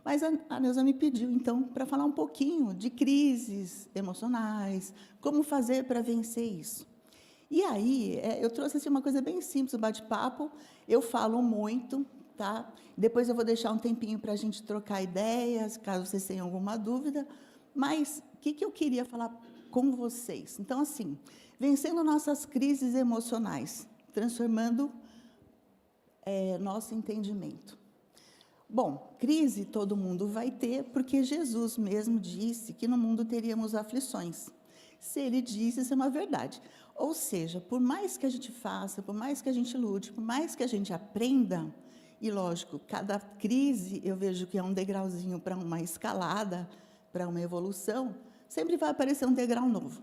Mas a Neuza me pediu, então, para falar um pouquinho de crises emocionais, como fazer para vencer isso. E aí, eu trouxe assim, uma coisa bem simples, o bate-papo. Eu falo muito, tá? Depois eu vou deixar um tempinho para a gente trocar ideias, caso vocês tenham alguma dúvida. Mas o que eu queria falar com vocês? Então, assim, vencendo nossas crises emocionais, transformando nosso entendimento. Bom, crise todo mundo vai ter, porque Jesus mesmo disse que no mundo teríamos aflições. Se ele disse, isso é uma verdade. Ou seja, por mais que a gente faça, por mais que a gente lute, por mais que a gente aprenda, e lógico, cada crise eu vejo que é um degrauzinho para uma escalada, para uma evolução, sempre vai aparecer um degrau novo.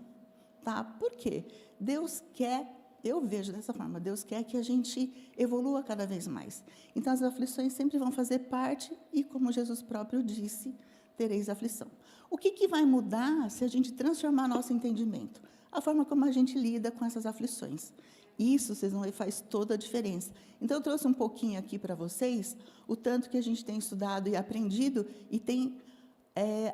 Tá? Por quê? Deus quer, eu vejo dessa forma, Deus quer que a gente evolua cada vez mais. Então, as aflições sempre vão fazer parte, e como Jesus próprio disse, tereis aflição. O que vai mudar se a gente transformar nosso entendimento? A forma como a gente lida com essas aflições. Isso, vocês vão ver, faz toda a diferença. Então, eu trouxe um pouquinho aqui para vocês, o tanto que a gente tem estudado e aprendido, e tem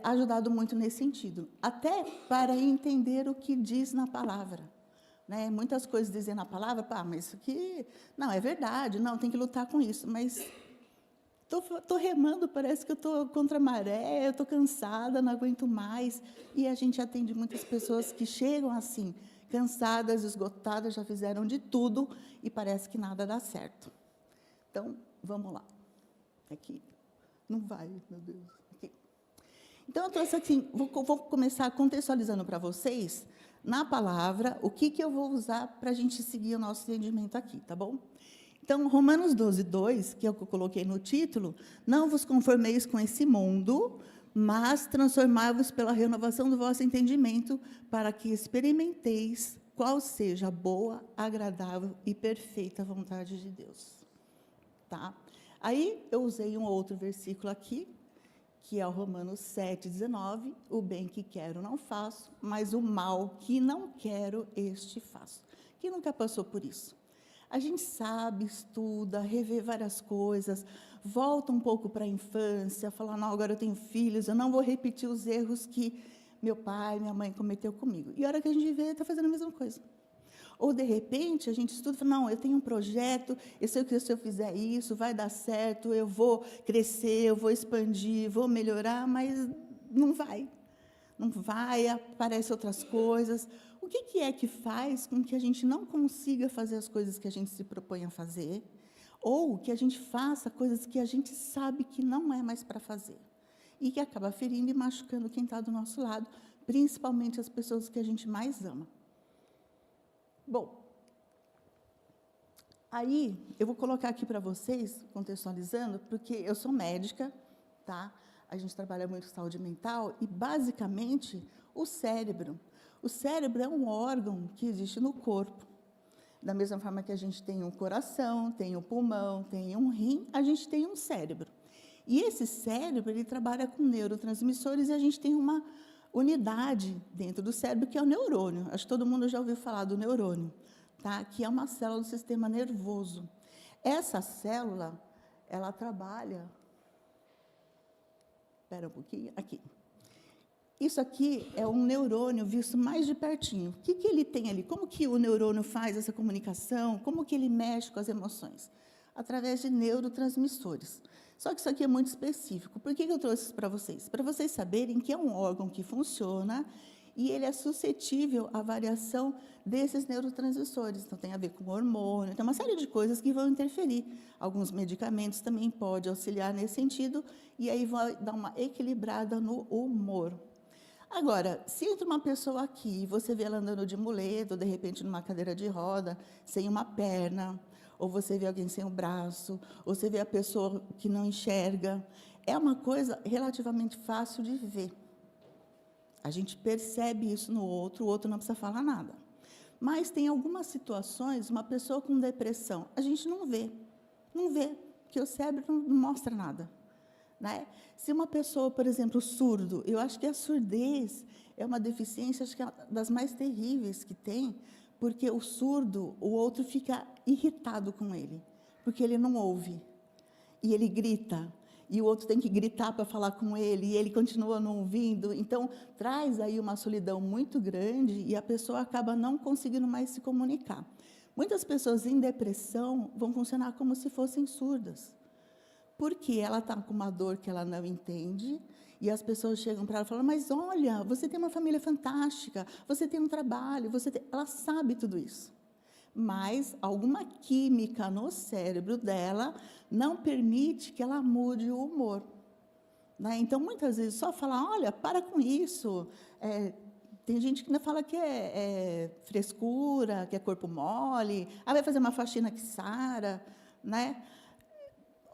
ajudado muito nesse sentido, até para entender o que diz na palavra. Né? Muitas coisas dizem na palavra, pá, mas isso aqui, não, é verdade, não, tem que lutar com isso, mas estou remando, parece que eu estou contra a maré, eu estou cansada, não aguento mais, e a gente atende muitas pessoas que chegam assim, cansadas, esgotadas, já fizeram de tudo, e parece que nada dá certo. Então, vamos lá. Aqui. Não vai, meu Deus. Aqui. Então, eu trouxe assim, vou começar contextualizando para vocês, na palavra, o que eu vou usar para a gente seguir o nosso entendimento aqui, tá bom? Então, Romanos 12, 2, que é o que eu coloquei no título, não vos conformeis com esse mundo, mas transformai-vos pela renovação do vosso entendimento, para que experimenteis qual seja a boa, agradável e perfeita vontade de Deus. Tá? Aí, eu usei um outro versículo aqui, que é o Romanos 7, 19, o bem que quero não faço, mas o mal que não quero, este faço. Quem nunca passou por isso? A gente sabe, estuda, revê várias coisas, volta um pouco para a infância, fala, não, agora eu tenho filhos, eu não vou repetir os erros que meu pai, minha mãe cometeu comigo. E a hora que a gente vê, está fazendo a mesma coisa. Ou, de repente, a gente estuda e fala, não, eu tenho um projeto, eu sei que se eu fizer isso, vai dar certo, eu vou crescer, eu vou expandir, vou melhorar, mas não vai. Não vai, aparecem outras coisas. O que é que faz com que a gente não consiga fazer as coisas que a gente se propõe a fazer? Ou que a gente faça coisas que a gente sabe que não é mais para fazer? E que acaba ferindo e machucando quem está do nosso lado, principalmente as pessoas que a gente mais ama. Bom, aí eu vou colocar aqui para vocês, contextualizando, porque eu sou médica, tá? A gente trabalha muito com saúde mental e, basicamente, o cérebro é um órgão que existe no corpo. Da mesma forma que a gente tem um coração, tem um pulmão, tem um rim, a gente tem um cérebro. E esse cérebro, ele trabalha com neurotransmissores e a gente tem uma unidade dentro do cérebro, que é o neurônio. Acho que todo mundo já ouviu falar do neurônio, tá? Que é uma célula do sistema nervoso. Essa célula, ela trabalha... Espera um pouquinho, aqui. Isso aqui é um neurônio visto mais de pertinho. O que ele tem ali? Como que o neurônio faz essa comunicação? Como que ele mexe com as emoções? Através de neurotransmissores. Só que isso aqui é muito específico. Por que eu trouxe isso para vocês? Para vocês saberem que é um órgão que funciona e ele é suscetível à variação desses neurotransmissores. Então, tem a ver com hormônio, tem uma série de coisas que vão interferir. Alguns medicamentos também podem auxiliar nesse sentido, e aí vai dar uma equilibrada no humor. Agora, se entra uma pessoa aqui, e você vê ela andando de muleta, ou de repente numa cadeira de roda, sem uma perna, ou você vê alguém sem um braço, ou você vê a pessoa que não enxerga, é uma coisa relativamente fácil de ver. A gente percebe isso no outro, o outro não precisa falar nada. Mas tem algumas situações, uma pessoa com depressão, a gente não vê, porque o cérebro não mostra nada. Né? Se uma pessoa, por exemplo, surdo, eu acho que a surdez é uma deficiência, acho que é das mais terríveis que tem, porque o surdo, o outro fica irritado com ele, porque ele não ouve, e ele grita. e o outro tem que gritar para falar com ele, e ele continua não ouvindo. Então, traz aí uma solidão muito grande e a pessoa acaba não conseguindo mais se comunicar. Muitas pessoas em depressão vão funcionar como se fossem surdas, porque ela está com uma dor que ela não entende, e as pessoas chegam para ela e falam, mas olha, você tem uma família fantástica, você tem um trabalho, ela sabe tudo isso. Mas alguma química no cérebro dela não permite que ela mude o humor. Né? Então, muitas vezes, só falar, olha, para com isso. Tem gente que ainda fala que é frescura, que é corpo mole, vai fazer uma faxina que sara, né?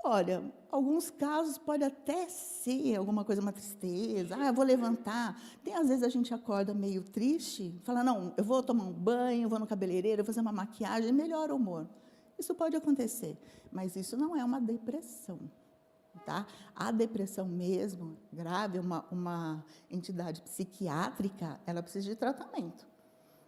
Olha, alguns casos pode até ser alguma coisa, uma tristeza. Eu vou levantar. Às vezes a gente acorda meio triste, fala, não, eu vou tomar um banho, vou no cabeleireiro, vou fazer uma maquiagem, melhora o humor. Isso pode acontecer, mas isso não é uma depressão. Tá? A depressão mesmo, grave, uma entidade psiquiátrica, ela precisa de tratamento.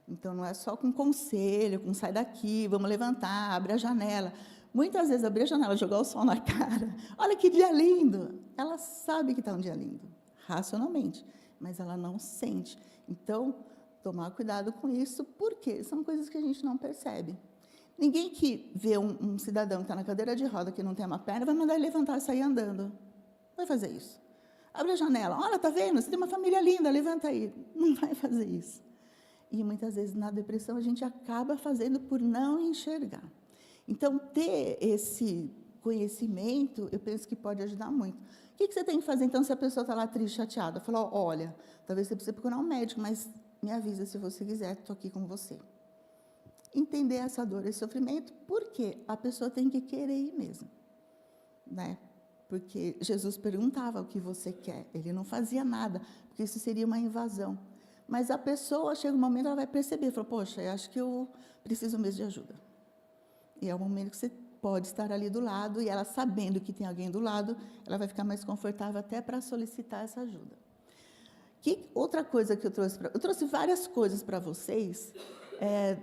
Então, não é só com conselho, com sai daqui, vamos levantar, abre a janela. Muitas vezes, abrir a janela, jogar o sol na cara, olha que dia lindo. Ela sabe que está um dia lindo, racionalmente, mas ela não sente. Então, tomar cuidado com isso, porque são coisas que a gente não percebe. Ninguém que vê um cidadão que está na cadeira de roda, que não tem uma perna, vai mandar ele levantar e sair andando. Vai fazer isso. Abre a janela, olha, está vendo? Você tem uma família linda, levanta aí. Não vai fazer isso. E, muitas vezes, na depressão, a gente acaba fazendo por não enxergar. Então, ter esse conhecimento, eu penso que pode ajudar muito. O que você tem que fazer, então, se a pessoa está lá triste, chateada? Falou, olha, talvez você precise procurar um médico, mas me avisa se você quiser, estou aqui com você. Entender essa dor, esse sofrimento, porque a pessoa tem que querer ir mesmo. Né? Porque Jesus perguntava o que você quer, ele não fazia nada, porque isso seria uma invasão. Mas a pessoa, chega um momento, ela vai perceber, fala, poxa, eu acho que eu preciso mesmo de ajuda. E é o momento que você pode estar ali do lado, e ela sabendo que tem alguém do lado, ela vai ficar mais confortável até para solicitar essa ajuda. Outra coisa que eu trouxe várias coisas para vocês,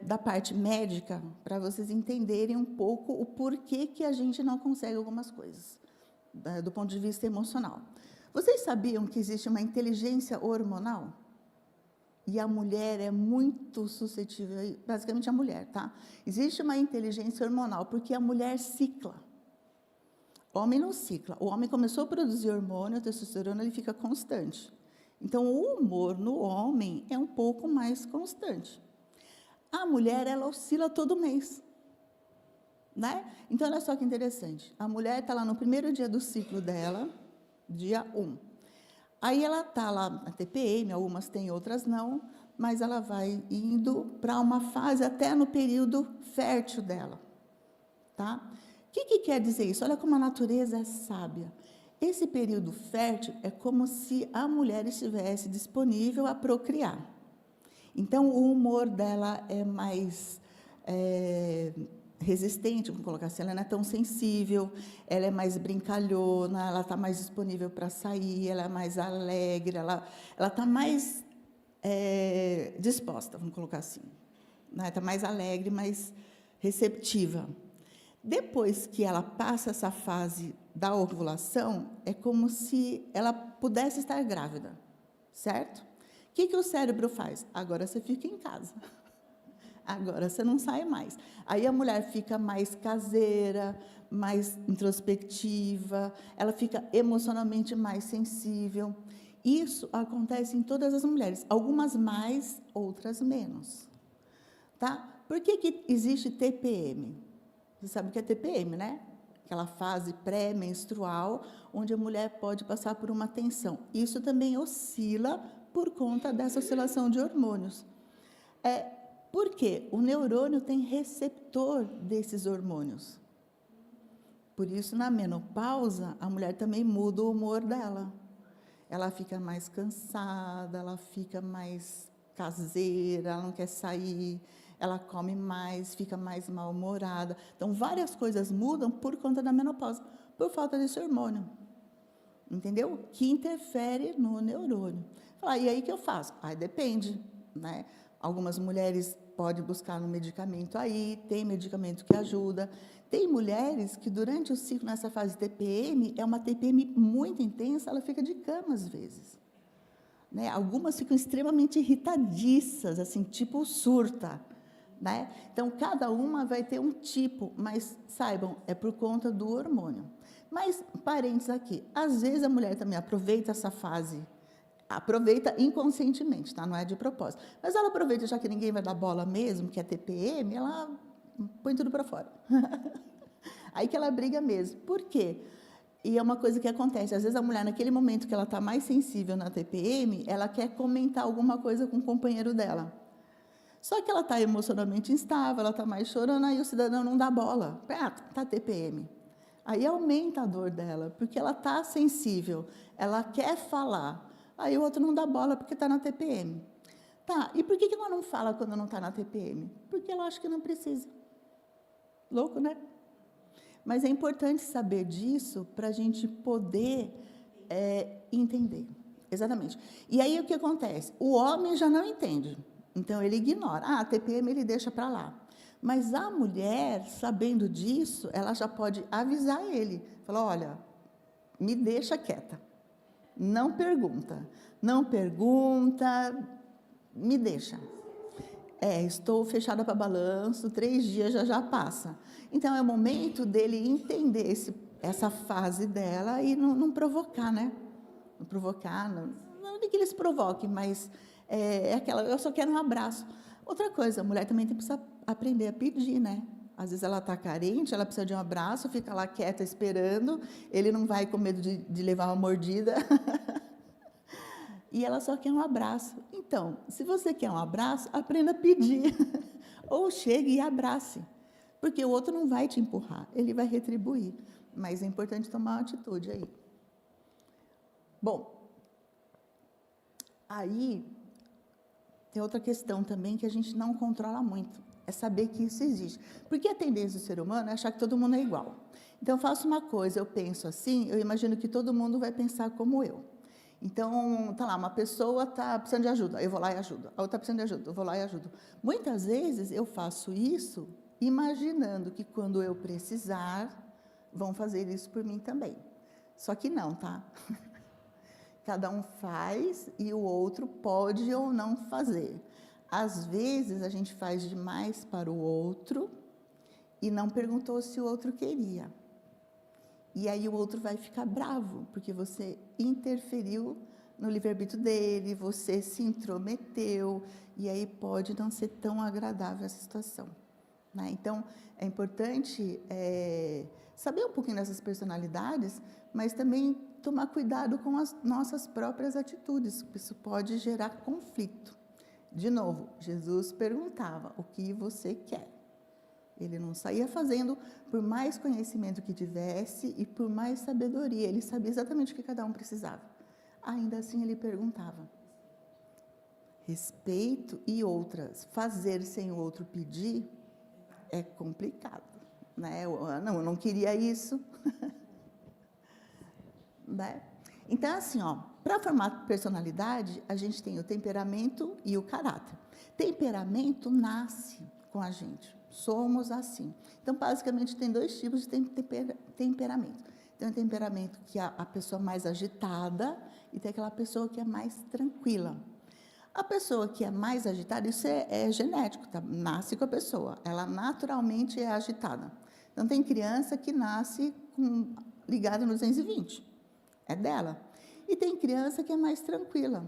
da parte médica, para vocês entenderem um pouco o porquê que a gente não consegue algumas coisas, do ponto de vista emocional. Vocês sabiam que existe uma inteligência hormonal? E a mulher é muito suscetível, basicamente a mulher, tá? Existe uma inteligência hormonal, porque a mulher cicla. O homem não cicla. O homem começou a produzir hormônio, a testosterona, ele fica constante. Então, o humor no homem é um pouco mais constante. A mulher, ela oscila todo mês. Né? Então, olha só que interessante. A mulher está lá no primeiro dia do ciclo dela, dia 1. Aí ela está lá na TPM, algumas têm, outras não, mas ela vai indo para uma fase até no período fértil dela. Tá? O que quer dizer isso? Olha como a natureza é sábia. Esse período fértil é como se a mulher estivesse disponível a procriar. Então, o humor dela é mais resistente, vamos colocar assim, ela não é tão sensível, ela é mais brincalhona, ela está mais disponível para sair, ela é mais alegre, ela está mais disposta, vamos colocar assim. Né? Está mais alegre, mais receptiva. Depois que ela passa essa fase da ovulação, é como se ela pudesse estar grávida, certo? O que o cérebro faz? Agora você fica em casa. Agora você não sai mais. Aí a mulher fica mais caseira, mais introspectiva, ela fica emocionalmente mais sensível. Isso acontece em todas as mulheres, algumas mais, outras menos. Tá? Por que existe TPM? Você sabe o que é TPM, né? Aquela fase pré-menstrual, onde a mulher pode passar por uma tensão. Isso também oscila por conta dessa oscilação de hormônios. Por quê? O neurônio tem receptor desses hormônios. Por isso, na menopausa, a mulher também muda o humor dela. Ela fica mais cansada, ela fica mais caseira, ela não quer sair, ela come mais, fica mais mal-humorada. Então, várias coisas mudam por conta da menopausa, por falta desse hormônio. Entendeu? Que interfere no neurônio. E aí, o que eu faço? Depende, né? Algumas mulheres podem buscar um medicamento aí, tem medicamento que ajuda. Tem mulheres que durante o ciclo, nessa fase de TPM, é uma TPM muito intensa, ela fica de cama às vezes. Né? Algumas ficam extremamente irritadiças, assim, tipo surta. Né? Então, cada uma vai ter um tipo, mas saibam, é por conta do hormônio. Mas, parênteses aqui, às vezes a mulher também aproveita essa fase, aproveita inconscientemente, tá? Não é de propósito. Mas ela aproveita, já que ninguém vai dar bola mesmo, que é TPM, ela põe tudo para fora. Aí que ela briga mesmo. Por quê? E é uma coisa que acontece, às vezes a mulher, naquele momento que ela está mais sensível na TPM, ela quer comentar alguma coisa com o companheiro dela. Só que ela está emocionalmente instável, ela está mais chorando, aí o cidadão não dá bola. Está TPM. Aí aumenta a dor dela, porque ela está sensível, ela quer falar. Aí o outro não dá bola porque está na TPM. Tá, e por que ela não fala quando não está na TPM? Porque ela acha que não precisa. Louco, né? Mas é importante saber disso para a gente poder entender. Exatamente. E aí o que acontece? O homem já não entende, então ele ignora. A TPM ele deixa para lá. Mas a mulher, sabendo disso, ela já pode avisar ele. Falar, olha, me deixa quieta. Não pergunta. Não pergunta, me deixa. Estou fechada para balanço, 3 dias já passa. Então, é o momento dele entender essa fase dela e não provocar, né? Não provocar, não é que eles provoquem, mas aquela, eu só quero um abraço. Outra coisa, a mulher também precisa aprender a pedir, né? Às vezes ela está carente, ela precisa de um abraço, fica lá quieta esperando, ele não vai com medo de levar uma mordida. E ela só quer um abraço. Então, se você quer um abraço, aprenda a pedir. Ou chegue e abrace. Porque o outro não vai te empurrar, ele vai retribuir. Mas é importante tomar uma atitude aí. Bom, aí tem outra questão também que a gente não controla muito. É saber que isso existe. Porque a tendência do ser humano é achar que todo mundo é igual. Então, eu faço uma coisa, eu penso assim, eu imagino que todo mundo vai pensar como eu. Então, tá lá, uma pessoa está precisando de ajuda, eu vou lá e ajudo. A outra está precisando de ajuda, eu vou lá e ajudo. Muitas vezes eu faço isso imaginando que quando eu precisar, vão fazer isso por mim também. Só que não, tá? Cada um faz e o outro pode ou não fazer. Às vezes a gente faz demais para o outro e não perguntou se o outro queria. E aí o outro vai ficar bravo, porque você interferiu no livre-arbítrio dele, você se intrometeu, e aí pode não ser tão agradável essa situação. Né? Então, é importante saber um pouquinho dessas personalidades, mas também tomar cuidado com as nossas próprias atitudes, porque isso pode gerar conflito. De novo, Jesus perguntava, o que você quer? Ele não saía fazendo por mais conhecimento que tivesse e por mais sabedoria. Ele sabia exatamente o que cada um precisava. Ainda assim, ele perguntava. Respeito e outras. Fazer sem o outro pedir é complicado. Né? Eu não queria isso. Né? Então, assim, para formar personalidade, a gente tem o temperamento e o caráter. Temperamento nasce com a gente. Somos assim. Então, basicamente, tem 2 tipos de temperamento. Tem um temperamento que é a pessoa mais agitada e tem aquela pessoa que é mais tranquila. A pessoa que é mais agitada, isso é genético, tá? Nasce com a pessoa. Ela naturalmente é agitada. Então, tem criança que nasce ligada no 220. É dela. E tem criança que é mais tranquila.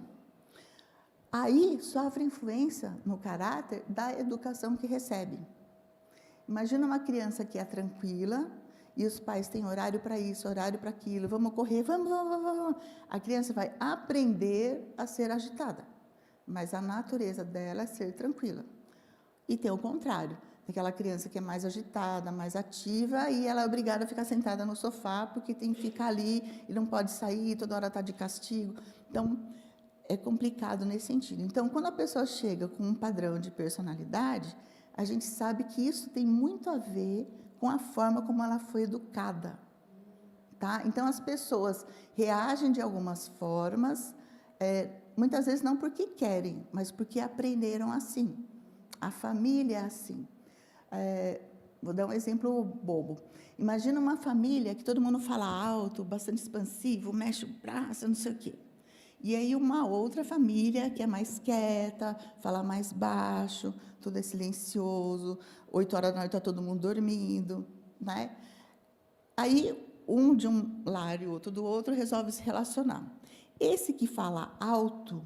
Aí, sofre influência no caráter da educação que recebe. Imagina uma criança que é tranquila e os pais têm horário para isso, horário para aquilo, vamos correr, vamos. A criança vai aprender a ser agitada, mas a natureza dela é ser tranquila. E tem o contrário, aquela criança que é mais agitada, mais ativa e ela é obrigada a ficar sentada no sofá porque tem que ficar ali e não pode sair, toda hora está de castigo. Então, é complicado nesse sentido. Então, quando a pessoa chega com um padrão de personalidade, a gente sabe que isso tem muito a ver com a forma como ela foi educada. Tá? Então, as pessoas reagem de algumas formas Muitas vezes não porque querem, mas porque aprenderam assim. A família é assim. Vou dar um exemplo bobo. Imagina uma família que todo mundo fala alto, bastante expansivo, mexe o braço, não sei o quê. E aí uma outra família que é mais quieta, fala mais baixo, tudo é silencioso, 8 horas da noite está todo mundo dormindo, né? Aí um de um lar e o outro do outro resolve se relacionar. Esse que fala alto,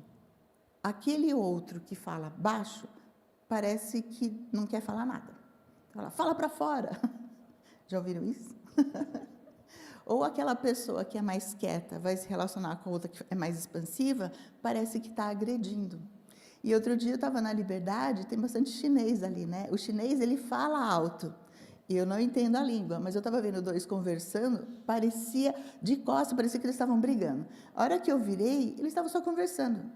aquele outro que fala baixo, parece que não quer falar nada. Fala para fora. Já ouviram isso? Ou aquela pessoa que é mais quieta vai se relacionar com a outra que é mais expansiva, parece que está agredindo. E outro dia eu estava na Liberdade, tem bastante chinês ali, né? O chinês, ele fala alto. E eu não entendo a língua, mas eu estava vendo dois conversando, parecia, de costas, parecia que eles estavam brigando. A hora que eu virei, eles estavam só conversando.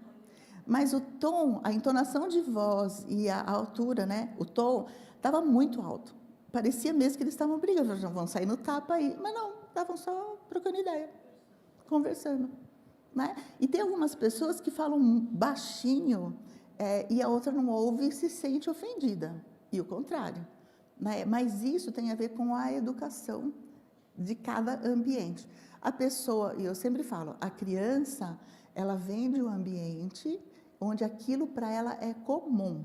Mas o tom, a entonação de voz e a altura, né? O tom, estava muito alto. Parecia mesmo que eles estavam brigando, já vão sair no tapa aí. Mas não, estavam só trocando ideia, conversando. Né? E tem algumas pessoas que falam baixinho e a outra não ouve e se sente ofendida. E o contrário. Né? Mas isso tem a ver com a educação de cada ambiente. A pessoa, e eu sempre falo, a criança, ela vem de um ambiente onde aquilo para ela é comum.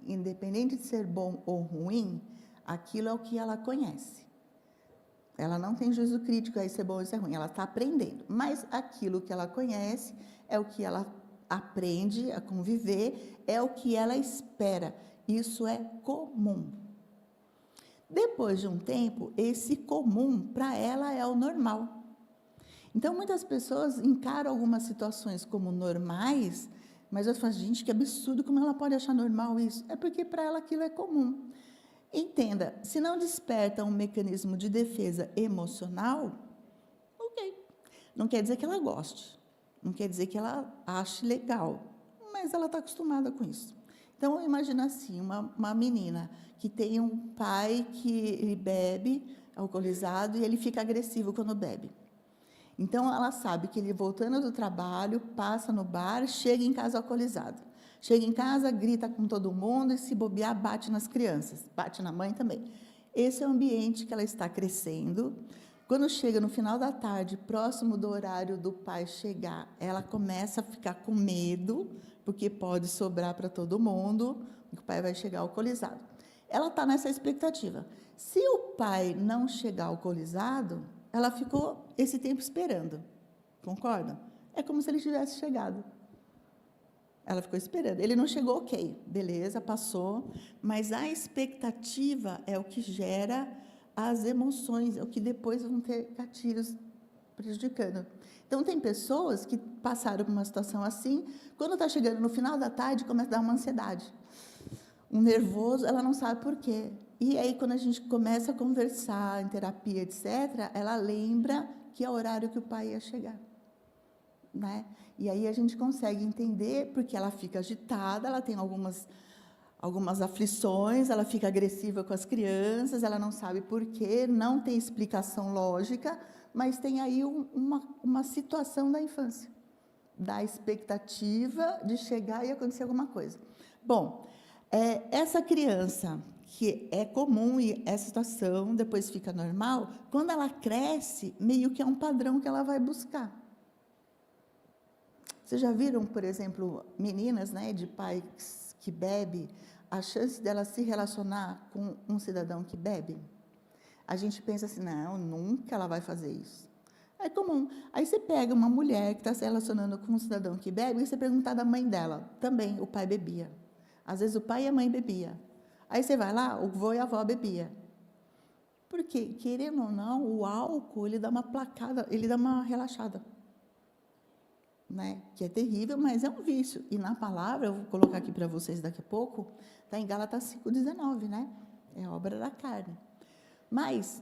Independente de ser bom ou ruim, aquilo é o que ela conhece. Ela não tem juízo crítico, isso é bom, isso é ruim, ela está aprendendo. Mas aquilo que ela conhece é o que ela aprende a conviver, é o que ela espera. Isso é comum. Depois de um tempo, esse comum, para ela, é o normal. Então, muitas pessoas encaram algumas situações como normais, mas eu falo, gente, que absurdo, como ela pode achar normal isso? É porque para ela aquilo é comum. Entenda, se não desperta um mecanismo de defesa emocional, ok. Não quer dizer que ela goste, não quer dizer que ela ache legal, mas ela está acostumada com isso. Então, imagina assim, uma menina que tem um pai que ele bebe, alcoolizado, e ele fica agressivo quando bebe. Então, ela sabe que ele, voltando do trabalho, passa no bar, chega em casa alcoolizado. Chega em casa, grita com todo mundo e, se bobear, bate nas crianças. Bate na mãe também. Esse é o ambiente que ela está crescendo. Quando chega no final da tarde, próximo do horário do pai chegar, ela começa a ficar com medo, porque pode sobrar para todo mundo, que o pai vai chegar alcoolizado. Ela está nessa expectativa. Se o pai não chegar alcoolizado, ela ficou esse tempo esperando. Concordam? É como se ele tivesse chegado. Ela ficou esperando. Ele não chegou, ok, beleza, passou. Mas a expectativa é o que gera as emoções, é o que depois vão ter gatilhos prejudicando. Então, tem pessoas que passaram por uma situação assim, quando está chegando no final da tarde, começa a dar uma ansiedade. Um nervoso, ela não sabe por quê. E aí, quando a gente começa a conversar em terapia, etc., ela lembra que é o horário que o pai ia chegar. Né? E aí a gente consegue entender, porque ela fica agitada, ela tem algumas aflições, ela fica agressiva com as crianças, ela não sabe por quê, não tem explicação lógica, mas tem aí uma situação da infância, da expectativa de chegar e acontecer alguma coisa. Bom, essa criança, que é comum e essa situação depois fica normal, quando ela cresce, meio que é um padrão que ela vai buscar. Vocês já viram, por exemplo, meninas, né, de pais que bebem, a chance dela se relacionar com um cidadão que bebe? A gente pensa assim, não, nunca ela vai fazer isso. É comum. Aí você pega uma mulher que está se relacionando com um cidadão que bebe, e você pergunta da mãe dela, também, o pai bebia. Às vezes o pai e a mãe bebia. Aí você vai lá, o vô e a avó bebia. Porque, querendo ou não, o álcool, ele dá uma placada, ele dá uma relaxada. Né? Que é terrível, mas é um vício. E na palavra, eu vou colocar aqui para vocês daqui a pouco, está em Gálatas 5,19, né? É obra da carne. Mas,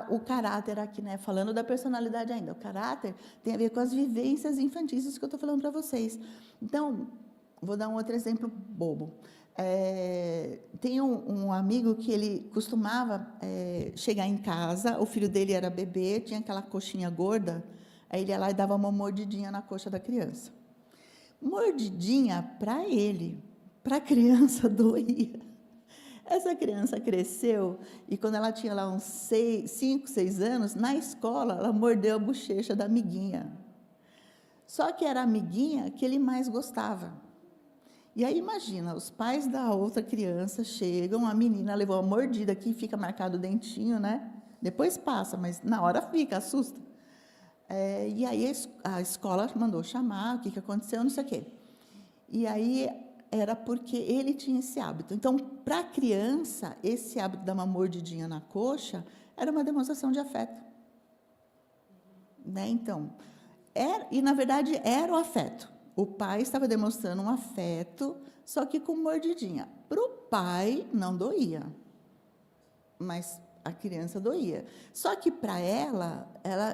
o caráter aqui, né? Falando da personalidade ainda, o caráter tem a ver com as vivências infantis, isso que eu estou falando para vocês. Então, vou dar um outro exemplo bobo. Tem um amigo que ele costumava chegar em casa, o filho dele era bebê, tinha aquela coxinha gorda, Aí ele ia lá e dava uma mordidinha na coxa da criança. Mordidinha para ele, para a criança doía. Essa criança cresceu e quando ela tinha lá uns 5, 6 anos, na escola ela mordeu a bochecha da amiguinha. Só que era a amiguinha que ele mais gostava. E aí imagina, os pais da outra criança chegam, a menina levou uma mordida aqui, fica marcado o dentinho, né? Depois passa, mas na hora fica, assusta. E aí a escola mandou chamar, o que aconteceu, não sei o quê. E aí era porque ele tinha esse hábito. Então, para a criança, esse hábito de dar uma mordidinha na coxa era uma demonstração de afeto. Né? Então, e na verdade era o afeto. O pai estava demonstrando um afeto, só que com mordidinha. Para o pai, não doía, mas a criança doía. Só que para ela,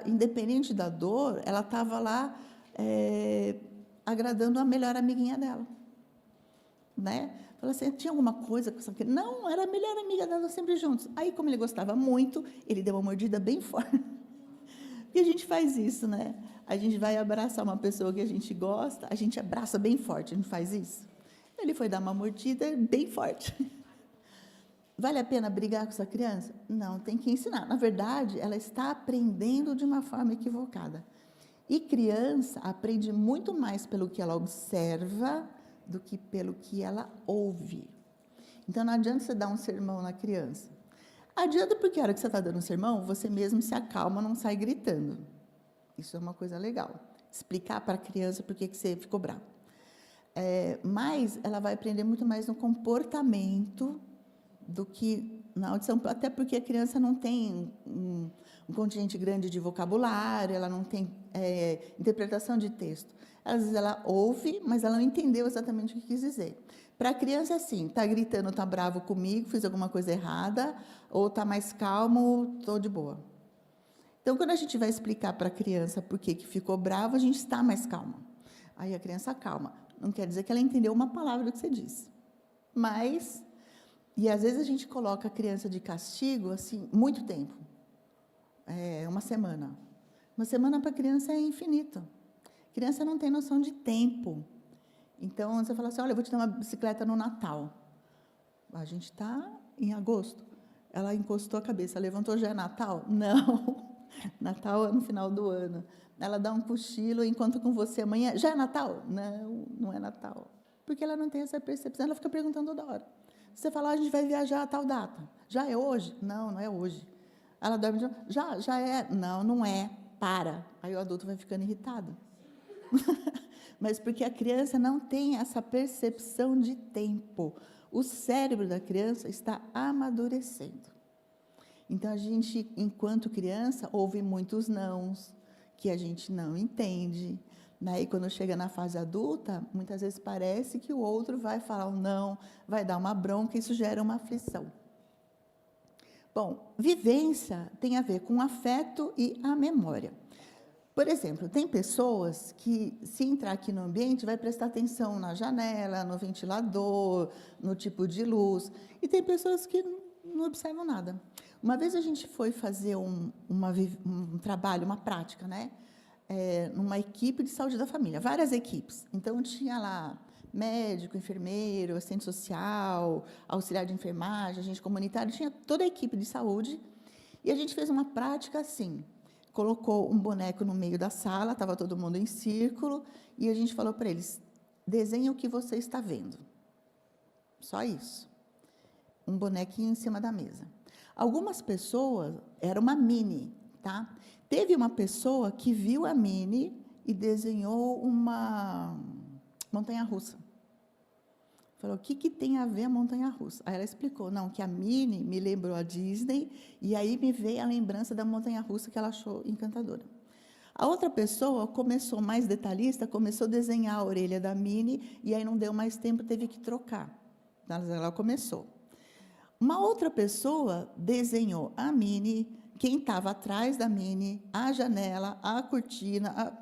independente da dor, ela estava lá agradando a melhor amiguinha dela. Né? Falou assim, tinha alguma coisa com essa criança? Não, era a melhor amiga dela, sempre juntos. Aí, como ele gostava muito, ele deu uma mordida bem forte. E a gente faz isso, né? A gente vai abraçar uma pessoa que a gente gosta, a gente abraça bem forte, a gente faz isso. Ele foi dar uma mordida bem forte. Vale a pena brigar com essa criança? Não, tem que ensinar. Na verdade, ela está aprendendo de uma forma equivocada. E criança aprende muito mais pelo que ela observa do que pelo que ela ouve. Então, não adianta você dar um sermão na criança. Adianta porque a hora que você está dando um sermão, você mesmo se acalma, não sai gritando. Isso é uma coisa legal. Explicar para a criança por que você ficou bravo. Mas ela vai aprender muito mais no comportamento do que na audição, até porque a criança não tem um contingente grande de vocabulário, ela não tem interpretação de texto. Às vezes ela ouve, mas ela não entendeu exatamente o que quis dizer. Para a criança é assim, está gritando, está bravo comigo, fiz alguma coisa errada, ou está mais calmo, estou de boa. Então, quando a gente vai explicar para a criança por que ficou bravo, a gente está mais calma. Aí a criança acalma. Não quer dizer que ela entendeu uma palavra do que você disse. Mas, e às vezes a gente coloca a criança de castigo, assim, muito tempo. Uma semana. Uma semana para a criança é infinito. A criança não tem noção de tempo. Então, você fala assim, olha, eu vou te dar uma bicicleta no Natal. A gente está em agosto. Ela encostou a cabeça, levantou, já é Natal? Não. Natal é no final do ano. Ela dá um cochilo, enquanto com você amanhã, já é Natal? Não, não é Natal. Porque ela não tem essa percepção, ela fica perguntando toda hora. Você fala, a gente vai viajar a tal data. Já é hoje? Não, não é hoje. Ela dorme de novo. Já é? Não, não é. Para. Aí o adulto vai ficando irritado. Mas porque a criança não tem essa percepção de tempo. O cérebro da criança está amadurecendo. Então, a gente, enquanto criança, ouve muitos nãos, que a gente não entende. Né? E quando chega na fase adulta, muitas vezes parece que o outro vai falar um não, vai dar uma bronca, isso gera uma aflição. Bom, vivência tem a ver com o afeto e a memória. Por exemplo, tem pessoas que, se entrar aqui no ambiente, vai prestar atenção na janela, no ventilador, no tipo de luz. E tem pessoas que não observam nada. Uma vez a gente foi fazer um trabalho, uma prática, né? Numa equipe de saúde da família, várias equipes. Então, tinha lá médico, enfermeiro, assistente social, auxiliar de enfermagem, agente comunitário, tinha toda a equipe de saúde. E a gente fez uma prática assim, colocou um boneco no meio da sala, estava todo mundo em círculo, e a gente falou para eles, desenhe o que você está vendo. Só isso. Um bonequinho em cima da mesa. Algumas pessoas, era uma Minnie, tá? Teve uma pessoa que viu a Minnie e desenhou uma montanha-russa. Falou, o que tem a ver a montanha-russa? Aí ela explicou, não, que a Minnie me lembrou a Disney, e aí me veio a lembrança da montanha-russa que ela achou encantadora. A outra pessoa começou, mais detalhista, começou a desenhar a orelha da Minnie, e aí não deu mais tempo, teve que trocar. Ela começou. Uma outra pessoa desenhou a Minnie, quem estava atrás da Minnie, a janela, a cortina,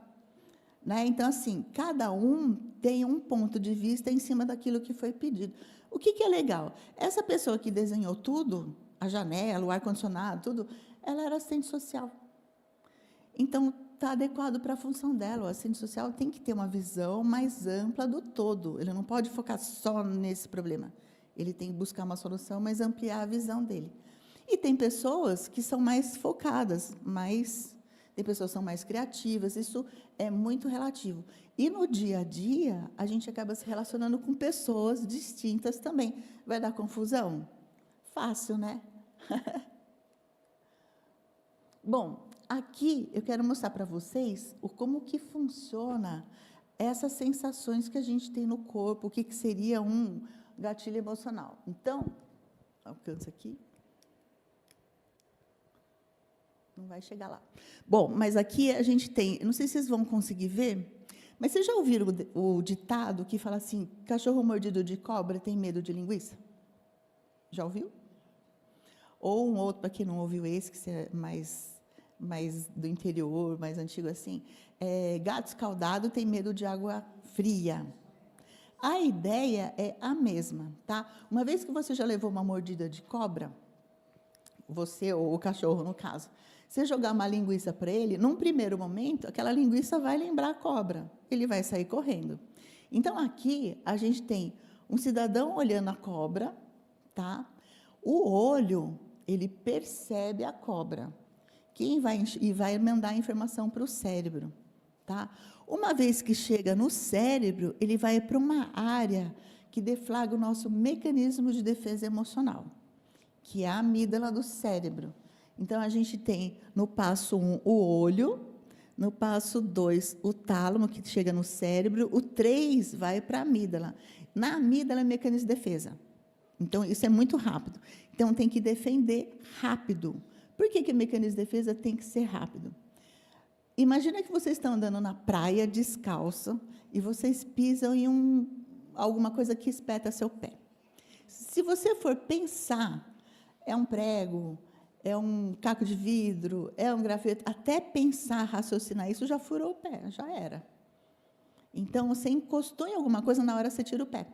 né? Então, assim, cada um tem um ponto de vista em cima daquilo que foi pedido. O que é legal? Essa pessoa que desenhou tudo, a janela, o ar-condicionado, tudo, ela era assistente social. Então, está adequado para a função dela. O assistente social tem que ter uma visão mais ampla do todo. Ele não pode focar só nesse problema. Ele tem que buscar uma solução, mas ampliar a visão dele. E tem pessoas que são mais focadas, tem pessoas que são mais criativas, isso é muito relativo. E no dia a dia, a gente acaba se relacionando com pessoas distintas também. Vai dar confusão? Fácil, né? Bom, aqui eu quero mostrar para vocês como que funciona essas sensações que a gente tem no corpo, o que seria um gatilho emocional. Então, alcança aqui. Não vai chegar lá. Bom, mas aqui a gente tem, não sei se vocês vão conseguir ver, mas vocês já ouviram o ditado que fala assim, cachorro mordido de cobra tem medo de linguiça? Já ouviu? Ou um outro, para quem não ouviu esse, que é mais do interior, mais antigo assim, gato escaldado tem medo de água fria. A ideia é a mesma, tá? Uma vez que você já levou uma mordida de cobra, você ou o cachorro, no caso, você jogar uma linguiça para ele, num primeiro momento, aquela linguiça vai lembrar a cobra, ele vai sair correndo. Então, aqui, a gente tem um cidadão olhando a cobra, tá? O olho, ele percebe a cobra, e vai mandar a informação para o cérebro, tá? Uma vez que chega no cérebro, ele vai para uma área que deflagra o nosso mecanismo de defesa emocional, que é a amígdala do cérebro. Então, a gente tem, no passo 1, o olho, no passo 2, o tálamo, que chega no cérebro, o 3 vai para a amígdala. Na amígdala é mecanismo de defesa. Então, isso é muito rápido. Então, tem que defender rápido. Por que o mecanismo de defesa tem que ser rápido? Imagina que vocês estão andando na praia, descalço, e vocês pisam em alguma coisa que espeta seu pé. Se você for pensar, é um prego, é um caco de vidro, é um graveto, até pensar, raciocinar isso, já furou o pé, já era. Então, você encostou em alguma coisa, na hora você tira o pé.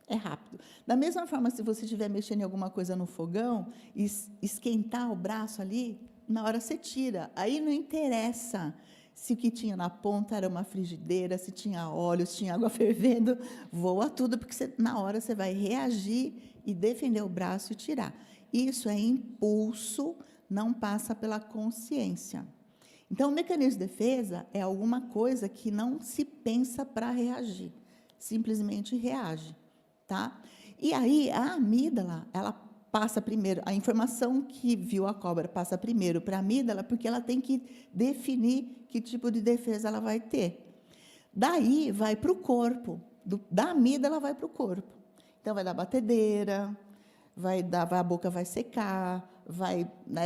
É rápido. Da mesma forma, se você estiver mexendo em alguma coisa no fogão, e esquentar o braço ali, na hora você tira. Aí não interessa se o que tinha na ponta era uma frigideira, se tinha óleo, se tinha água fervendo, voa tudo, porque na hora você vai reagir e defender o braço e tirar. Isso é impulso, não passa pela consciência. Então, o mecanismo de defesa é alguma coisa que não se pensa para reagir, simplesmente reage. Tá? E aí, a amígdala, ela passa primeiro, a informação que viu a cobra passa primeiro para a amígdala, porque ela tem que definir que tipo de defesa ela vai ter. Daí, vai para o corpo, da amígdala vai para o corpo. Então, vai dar batedeira, a boca vai secar,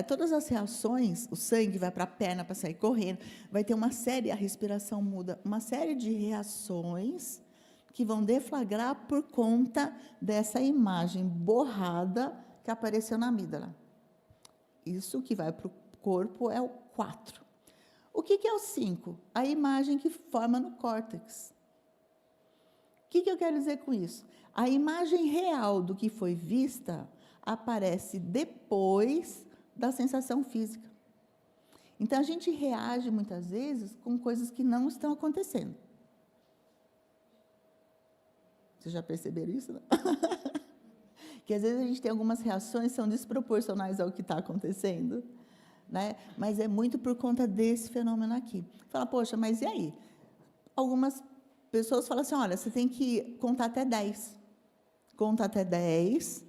todas as reações, o sangue vai para a perna para sair correndo, vai ter uma série, a respiração muda, uma série de reações que vão deflagrar por conta dessa imagem borrada que apareceu na amígdala. Isso que vai para o corpo é o 4. O que é o 5? A imagem que forma no córtex. O que eu quero dizer com isso? A imagem real do que foi vista aparece depois da sensação física. Então, a gente reage, muitas vezes, com coisas que não estão acontecendo. Vocês já perceberam isso? Não? Que às vezes a gente tem algumas reações que são desproporcionais ao que está acontecendo, né? Mas é muito por conta desse fenômeno aqui. Fala, poxa, mas e aí? Algumas pessoas falam assim, olha, você tem que contar até 10. Conta até 10,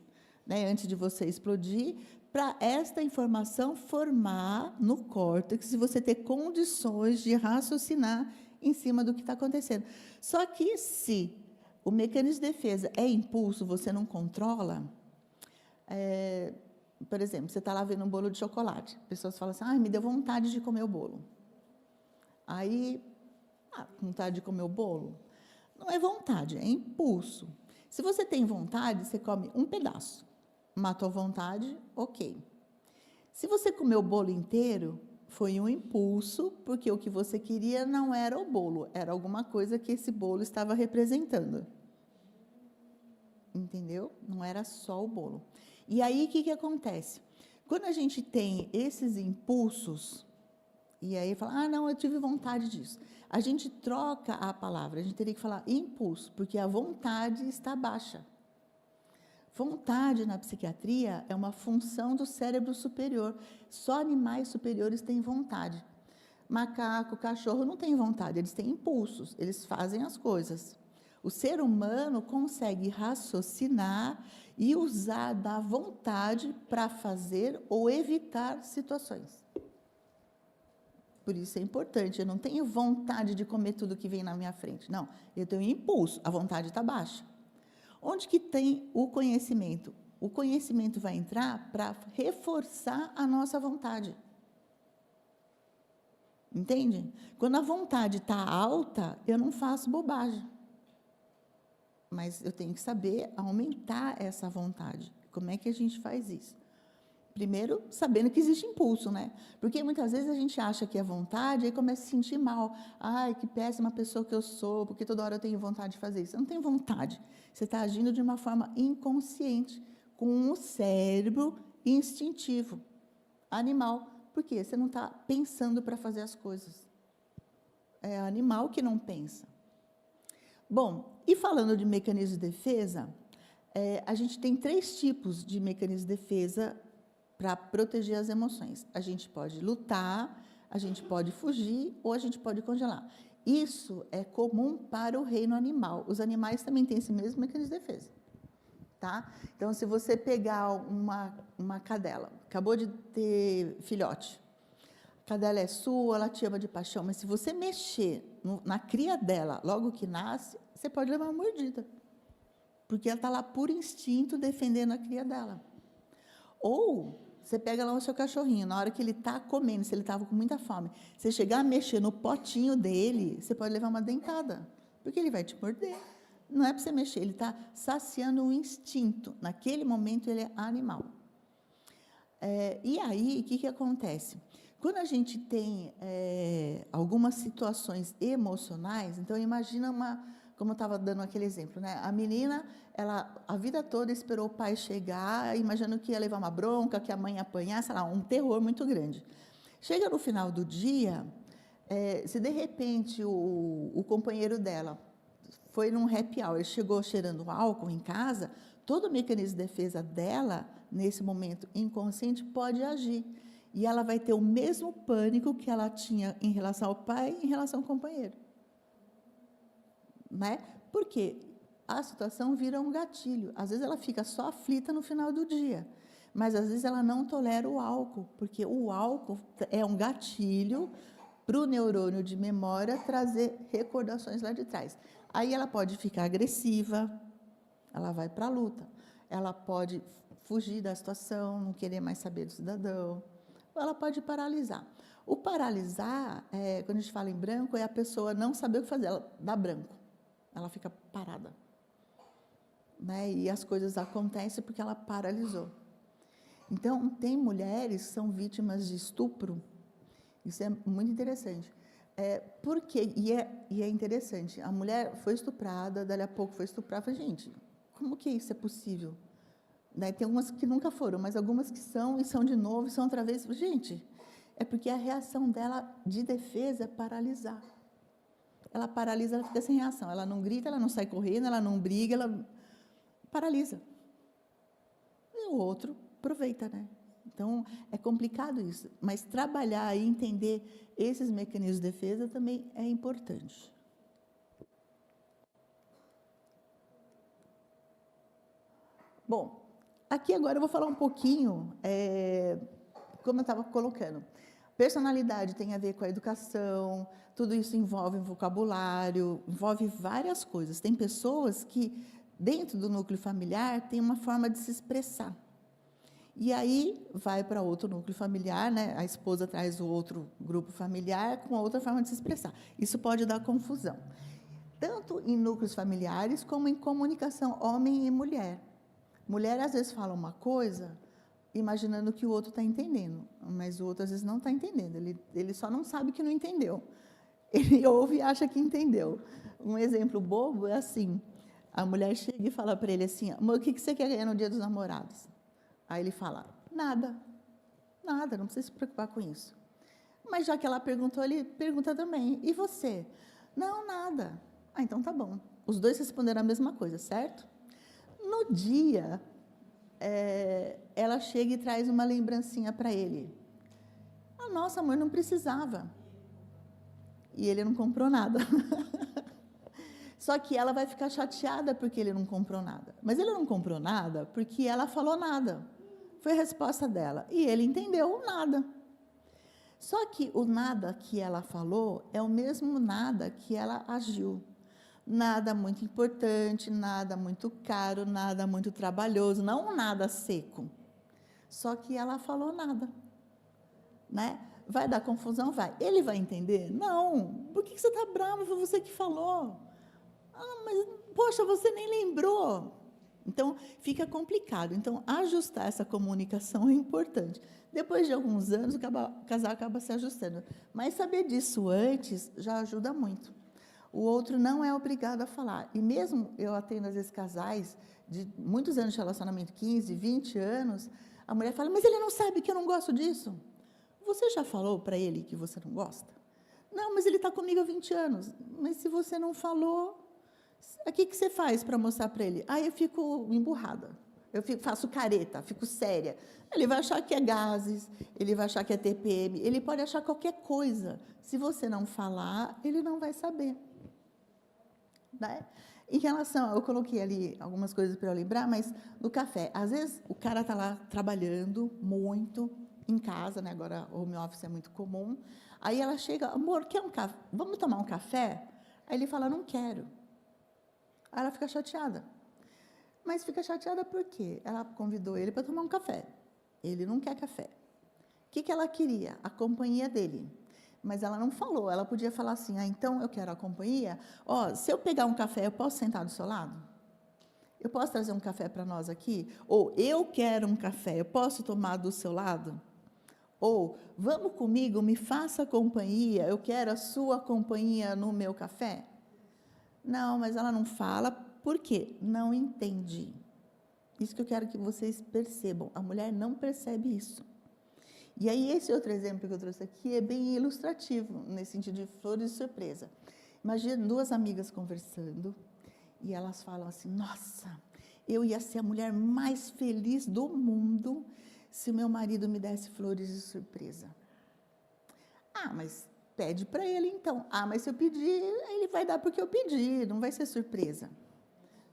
né, antes de você explodir, para esta informação formar no córtex e você ter condições de raciocinar em cima do que está acontecendo. Só que se o mecanismo de defesa é impulso, você não controla. Por exemplo, você está lá vendo um bolo de chocolate. Pessoas falam assim, me deu vontade de comer o bolo. Aí, vontade de comer o bolo? Não é vontade, é impulso. Se você tem vontade, você come um pedaço. Matou vontade, ok. Se você comeu o bolo inteiro, foi um impulso, porque o que você queria não era o bolo, era alguma coisa que esse bolo estava representando. Entendeu? Não era só o bolo. E aí, o que acontece? Quando a gente tem esses impulsos, E aí fala, não, eu tive vontade disso. A gente troca a palavra, a gente teria que falar impulso, porque a vontade está baixa. Vontade na psiquiatria é uma função do cérebro superior. Só animais superiores têm vontade. Macaco, cachorro não têm vontade, eles têm impulsos, eles fazem as coisas. O ser humano consegue raciocinar e usar da vontade para fazer ou evitar situações. Por isso é importante, eu não tenho vontade de comer tudo que vem na minha frente. Não, eu tenho impulso, a vontade está baixa. Onde que tem o conhecimento? O conhecimento vai entrar para reforçar a nossa vontade. Entende? Quando a vontade está alta, eu não faço bobagem. Mas eu tenho que saber aumentar essa vontade. Como é que a gente faz isso? Primeiro, sabendo que existe impulso, né? Porque muitas vezes a gente acha que é vontade e começa a se sentir mal. Ai, que péssima pessoa que eu sou, porque toda hora eu tenho vontade de fazer isso. Eu não tenho vontade. Você está agindo de uma forma inconsciente, com o cérebro instintivo, animal. Por quê? Você não está pensando para fazer as coisas. É animal que não pensa. Bom, e falando de mecanismo de defesa, a gente tem 3 tipos de mecanismo de defesa para proteger as emoções. A gente pode lutar, a gente pode fugir ou a gente pode congelar. Isso é comum para o reino animal. Os animais também têm esse mesmo mecanismo de defesa. Tá? Então, se você pegar uma cadela, acabou de ter filhote, a cadela é sua, ela te ama de paixão, mas se você mexer na cria dela, logo que nasce, você pode levar uma mordida, porque ela está lá por instinto defendendo a cria dela. Ou você pega lá o seu cachorrinho, na hora que ele está comendo, se ele estava com muita fome, você chegar a mexer no potinho dele, você pode levar uma dentada, porque ele vai te morder. Não é para você mexer, ele está saciando o instinto. Naquele momento, ele é animal. E aí, o que acontece? Quando a gente tem algumas situações emocionais, então, imagina como eu estava dando aquele exemplo, né? A menina, ela a vida toda esperou o pai chegar, imaginando que ia levar uma bronca, que a mãe ia apanhar, sei lá, um terror muito grande. Chega no final do dia, se de repente o companheiro dela foi num happy hour, ele chegou cheirando álcool em casa, todo o mecanismo de defesa dela, nesse momento inconsciente, pode agir. E ela vai ter o mesmo pânico que ela tinha em relação ao pai, em relação ao companheiro. Né? Por quê? A situação vira um gatilho. Às vezes ela fica só aflita no final do dia, mas às vezes ela não tolera o álcool, porque o álcool é um gatilho para o neurônio de memória trazer recordações lá de trás. Aí ela pode ficar agressiva, ela vai para a luta, ela pode fugir da situação, não querer mais saber do cidadão, ou ela pode paralisar. O paralisar, quando a gente fala em branco, é a pessoa não saber o que fazer, ela dá branco, ela fica parada. Né? E as coisas acontecem porque ela paralisou. Então, tem mulheres que são vítimas de estupro, isso é muito interessante. Porque, e é interessante, a mulher foi estuprada, dali a pouco foi estuprada, falei, gente, como que isso é possível? Né? Tem algumas que nunca foram, mas algumas que são, e são de novo, e são outra vez. Gente, é porque a reação dela de defesa é paralisar. Ela paralisa, ela fica sem reação, ela não grita, ela não sai correndo, ela não briga, ela paralisa. E o outro aproveita, né? Então, é complicado isso, mas trabalhar e entender esses mecanismos de defesa também é importante. Bom, aqui agora eu vou falar um pouquinho, como eu estava colocando. Personalidade tem a ver com a educação, tudo isso envolve vocabulário, envolve várias coisas. Tem pessoas que, dentro do núcleo familiar, tem uma forma de se expressar. E aí vai para outro núcleo familiar, né? A esposa traz o outro grupo familiar com outra forma de se expressar. Isso pode dar confusão, tanto em núcleos familiares como em comunicação homem e mulher. Mulher às vezes fala uma coisa imaginando que o outro está entendendo, mas o outro às vezes não está entendendo, ele só não sabe que não entendeu. Ele ouve e acha que entendeu. Um exemplo bobo é assim, a mulher chega e fala para ele assim, amor, o que você quer ganhar no Dia dos Namorados? Aí ele fala, nada, não precisa se preocupar com isso. Mas já que ela perguntou, ele pergunta também, e você? Não, nada. Ah, então tá bom. Os dois responderam a mesma coisa, certo? No dia, ela chega e traz uma lembrancinha para ele. Ah, nossa, amor, não precisava. E ele não comprou nada. Só que ela vai ficar chateada porque ele não comprou nada. Mas ele não comprou nada porque ela falou nada. Foi a resposta dela. E ele entendeu o nada. Só que o nada que ela falou é o mesmo nada que ela agiu. Nada muito importante, nada muito caro, nada muito trabalhoso, não um nada seco. Só que ela falou nada. Né? Vai dar confusão? Vai. Ele vai entender? Não. Por que você está bravo? Foi você que falou. Ah, mas, poxa, você nem lembrou. Então, fica complicado. Então, ajustar essa comunicação é importante. Depois de alguns anos, o casal acaba se ajustando. Mas saber disso antes já ajuda muito. O outro não é obrigado a falar. E mesmo eu atendo, às vezes, casais de muitos anos de relacionamento, 15, 20 anos, a mulher fala, mas ele não sabe que eu não gosto disso. Você já falou para ele que você não gosta? Não, mas ele está comigo há 20 anos. Mas se você não falou, o que você faz para mostrar para ele? Ah, eu fico emburrada, faço careta, fico séria. Ele vai achar que é gases, ele vai achar que é TPM, ele pode achar qualquer coisa. Se você não falar, ele não vai saber. Né? Em relação, eu coloquei ali algumas coisas para eu lembrar, mas no café, às vezes o cara está lá trabalhando muito, em casa, né? Agora o home office é muito comum. Aí ela chega, amor, quer um café? Vamos tomar um café? Aí ele fala, não quero. Aí ela fica chateada. Mas fica chateada por quê? Ela convidou ele para tomar um café. Ele não quer café. O que ela queria? A companhia dele. Mas ela não falou. Ela podia falar assim, ah, então eu quero a companhia. Ó, se eu pegar um café, eu posso sentar do seu lado? Eu posso trazer um café para nós aqui? Ou eu quero um café, eu posso tomar do seu lado? Ou, vamos comigo, me faça companhia, eu quero a sua companhia no meu café? Não, mas ela não fala, por quê? Não entende. Isso que eu quero que vocês percebam, a mulher não percebe isso. E aí, esse outro exemplo que eu trouxe aqui é bem ilustrativo, nesse sentido de flores de surpresa. Imagina duas amigas conversando, e elas falam assim, nossa, eu ia ser a mulher mais feliz do mundo se o meu marido me desse flores de surpresa. Ah, mas pede para ele então. Ah, mas se eu pedir, ele vai dar porque eu pedi, não vai ser surpresa.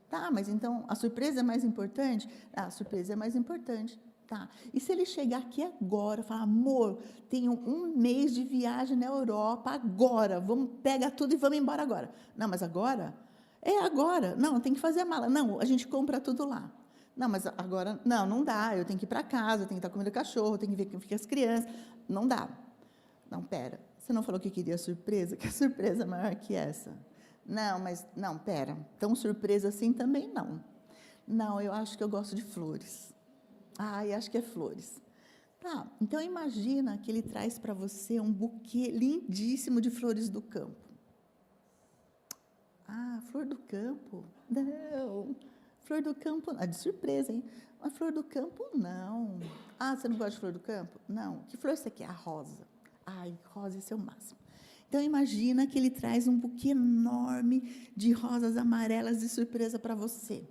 Tá, mas então a surpresa é mais importante? Ah, a surpresa é mais importante. Tá. E se ele chegar aqui agora, falar, amor, tenho um mês de viagem na Europa agora, vamos pegar tudo e vamos embora agora. Não, mas agora? É agora. Não, tem que fazer a mala. Não, a gente compra tudo lá. Não, mas agora, não dá, eu tenho que ir para casa, eu tenho que estar comendo cachorro, eu tenho que ver como ficam as crianças. Não dá. Não, pera, você não falou que queria surpresa? Que a surpresa é maior que essa? Não, mas, não, pera, tão surpresa assim também não. Não, eu acho que eu gosto de flores. Ah, eu acho que é flores. Tá, então imagina que ele traz para você um buquê lindíssimo de flores do campo. Ah, flor do campo? Não. Flor do campo, de surpresa, hein? Mas flor do campo, não. Ah, você não gosta de flor do campo? Não. Que flor você quer? A rosa. Ai, rosa, esse é o máximo. Então, imagina que ele traz um buquê enorme de rosas amarelas de surpresa para você.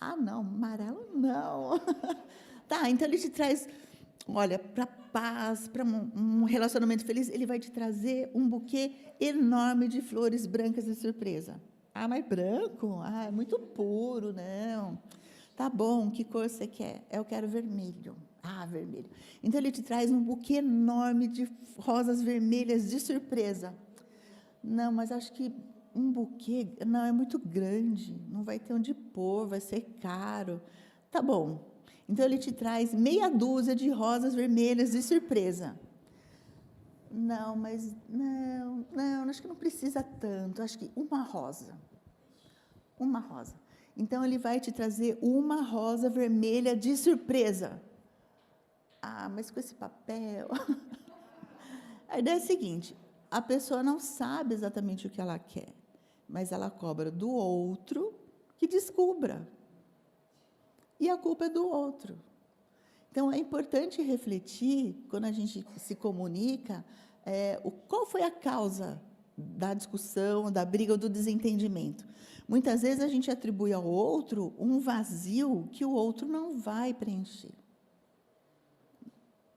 Ah, não, amarelo não. Tá, então ele te traz, olha, para paz, para um relacionamento feliz, ele vai te trazer um buquê enorme de flores brancas de surpresa. Ah, mas branco? Ah, é muito puro, não. Tá bom, que cor você quer? Eu quero vermelho. Ah, vermelho. Então, ele te traz um buquê enorme de rosas vermelhas de surpresa. Não, mas acho que um buquê, não, é muito grande, não vai ter onde pôr, vai ser caro. Tá bom. Então, ele te traz meia dúzia de rosas vermelhas de surpresa. Não, mas não, acho que não precisa tanto, acho que uma rosa. Uma rosa. Então, ele vai te trazer uma rosa vermelha de surpresa. Ah, mas com esse papel... A ideia é a seguinte, a pessoa não sabe exatamente o que ela quer, mas ela cobra do outro que descubra. E a culpa é do outro. Então, é importante refletir, quando a gente se comunica, qual foi a causa da discussão, da briga ou do desentendimento. Muitas vezes a gente atribui ao outro um vazio que o outro não vai preencher.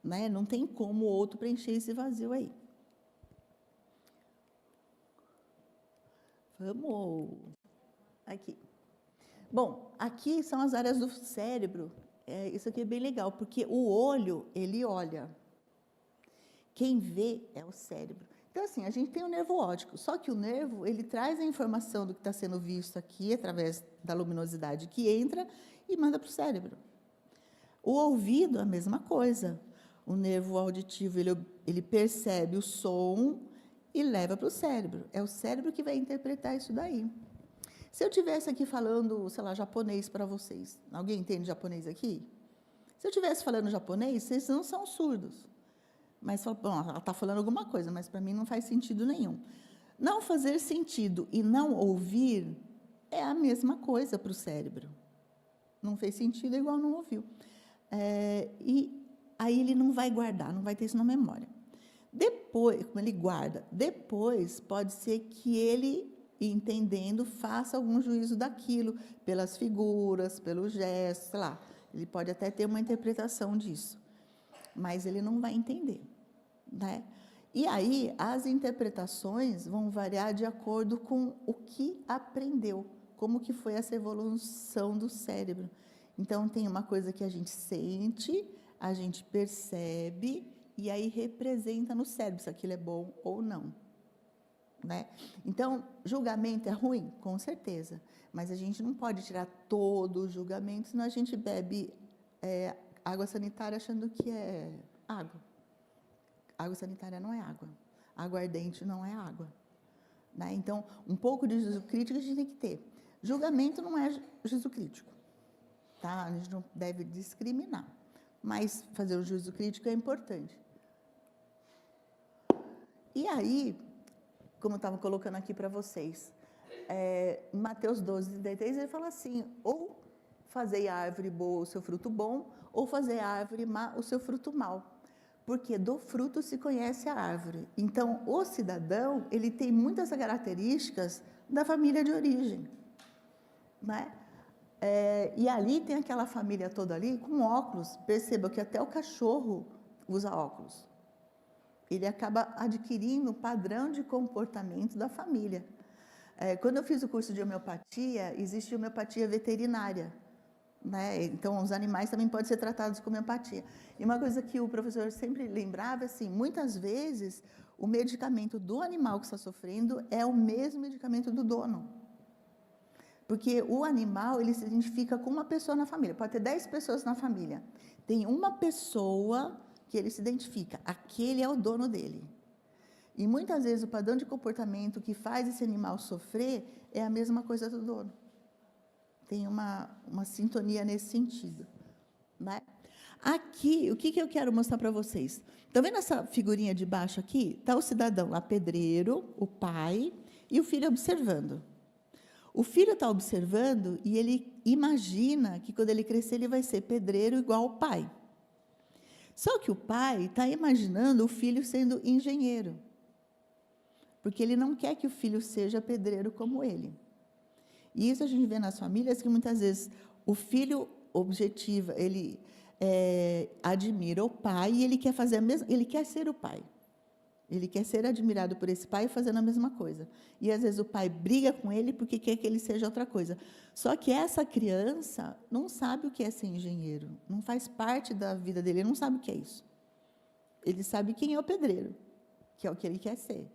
Né? Não tem como o outro preencher esse vazio aí. Vamos aqui. Bom, aqui são as áreas do cérebro. Isso aqui é bem legal, porque o olho, ele olha. Quem vê é o cérebro. Então, assim, a gente tem o nervo óptico, só que o nervo, ele traz a informação do que está sendo visto aqui, através da luminosidade que entra, e manda para o cérebro. O ouvido, a mesma coisa. O nervo auditivo, ele percebe o som e leva para o cérebro. É o cérebro que vai interpretar isso daí. Se eu estivesse aqui falando, sei lá, japonês para vocês, alguém entende japonês aqui? Se eu estivesse falando japonês, vocês não são surdos. Mas, bom, ela está falando alguma coisa, mas para mim não faz sentido nenhum. Não fazer sentido e não ouvir é a mesma coisa para o cérebro. Não fez sentido, é igual não ouviu. E aí ele não vai guardar, não vai ter isso na memória. Depois, como ele guarda, depois pode ser que ele, entendendo, faça algum juízo daquilo, pelas figuras, pelos gestos, sei lá. Ele pode até ter uma interpretação disso, mas ele não vai entender, né? E aí, as interpretações vão variar de acordo com o que aprendeu, como que foi essa evolução do cérebro. Então, tem uma coisa que a gente sente, a gente percebe, e aí representa no cérebro se aquilo é bom ou não. Né? Então, julgamento é ruim? Com certeza. Mas a gente não pode tirar todo o julgamento, senão a gente bebe água sanitária achando que é água. Água sanitária não é água. Aguardente não é água. Né? Então, um pouco de juízo crítico a gente tem que ter. Julgamento não é juízo crítico. Tá? A gente não deve discriminar. Mas fazer o juízo crítico é importante. E aí, como eu estava colocando aqui para vocês, Mateus 12:33, ele fala assim, ou fazei a árvore boa o seu fruto bom, ou fazer a árvore má o seu fruto mau. Porque do fruto se conhece a árvore. Então, o cidadão, ele tem muitas características da família de origem. Né? E ali tem aquela família toda ali com óculos. Perceba que até o cachorro usa óculos. Ele acaba adquirindo o padrão de comportamento da família. Quando eu fiz o curso de homeopatia, existe homeopatia veterinária. Né? Então, os animais também podem ser tratados com homeopatia. E uma coisa que o professor sempre lembrava, assim, muitas vezes, o medicamento do animal que está sofrendo é o mesmo medicamento do dono. Porque o animal, ele se identifica com uma pessoa na família. Pode ter 10 pessoas na família. Tem uma pessoa que ele se identifica. Aquele é o dono dele. E muitas vezes o padrão de comportamento que faz esse animal sofrer é a mesma coisa do dono. Tem uma sintonia nesse sentido. Né? Aqui, o que eu quero mostrar para vocês? Estão vendo essa figurinha de baixo aqui? Está o cidadão lá, pedreiro, o pai, e o filho observando. O filho está observando e ele imagina que quando ele crescer ele vai ser pedreiro igual ao pai. Só que o pai está imaginando o filho sendo engenheiro, porque ele não quer que o filho seja pedreiro como ele. E isso a gente vê nas famílias que muitas vezes o filho objetiva, ele admira o pai e ele quer fazer a mesma, ele quer ser o pai. Ele quer ser admirado por esse pai fazendo a mesma coisa. E às vezes o pai briga com ele porque quer que ele seja outra coisa. Só que essa criança não sabe o que é ser engenheiro, não faz parte da vida dele, ele não sabe o que é isso. Ele sabe quem é o pedreiro, que é o que ele quer ser.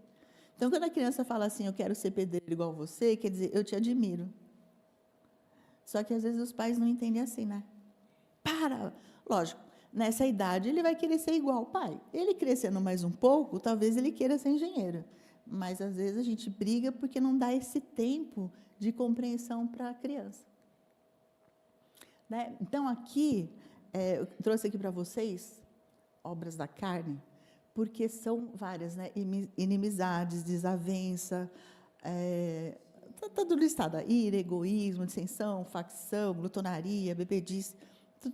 Então, quando a criança fala assim, eu quero ser pedreiro igual você, quer dizer, eu te admiro. Só que às vezes os pais não entendem assim, né? Lógico, nessa idade ele vai querer ser igual ao pai. Ele crescendo mais um pouco, talvez ele queira ser engenheiro. Mas às vezes a gente briga porque não dá esse tempo de compreensão para a criança. Né? Então, aqui, eu trouxe aqui para vocês obras da carne, porque são várias, né? Inimizades, desavença, está tudo listado, ira, egoísmo, dissensão, facção, glutonaria, bebedice,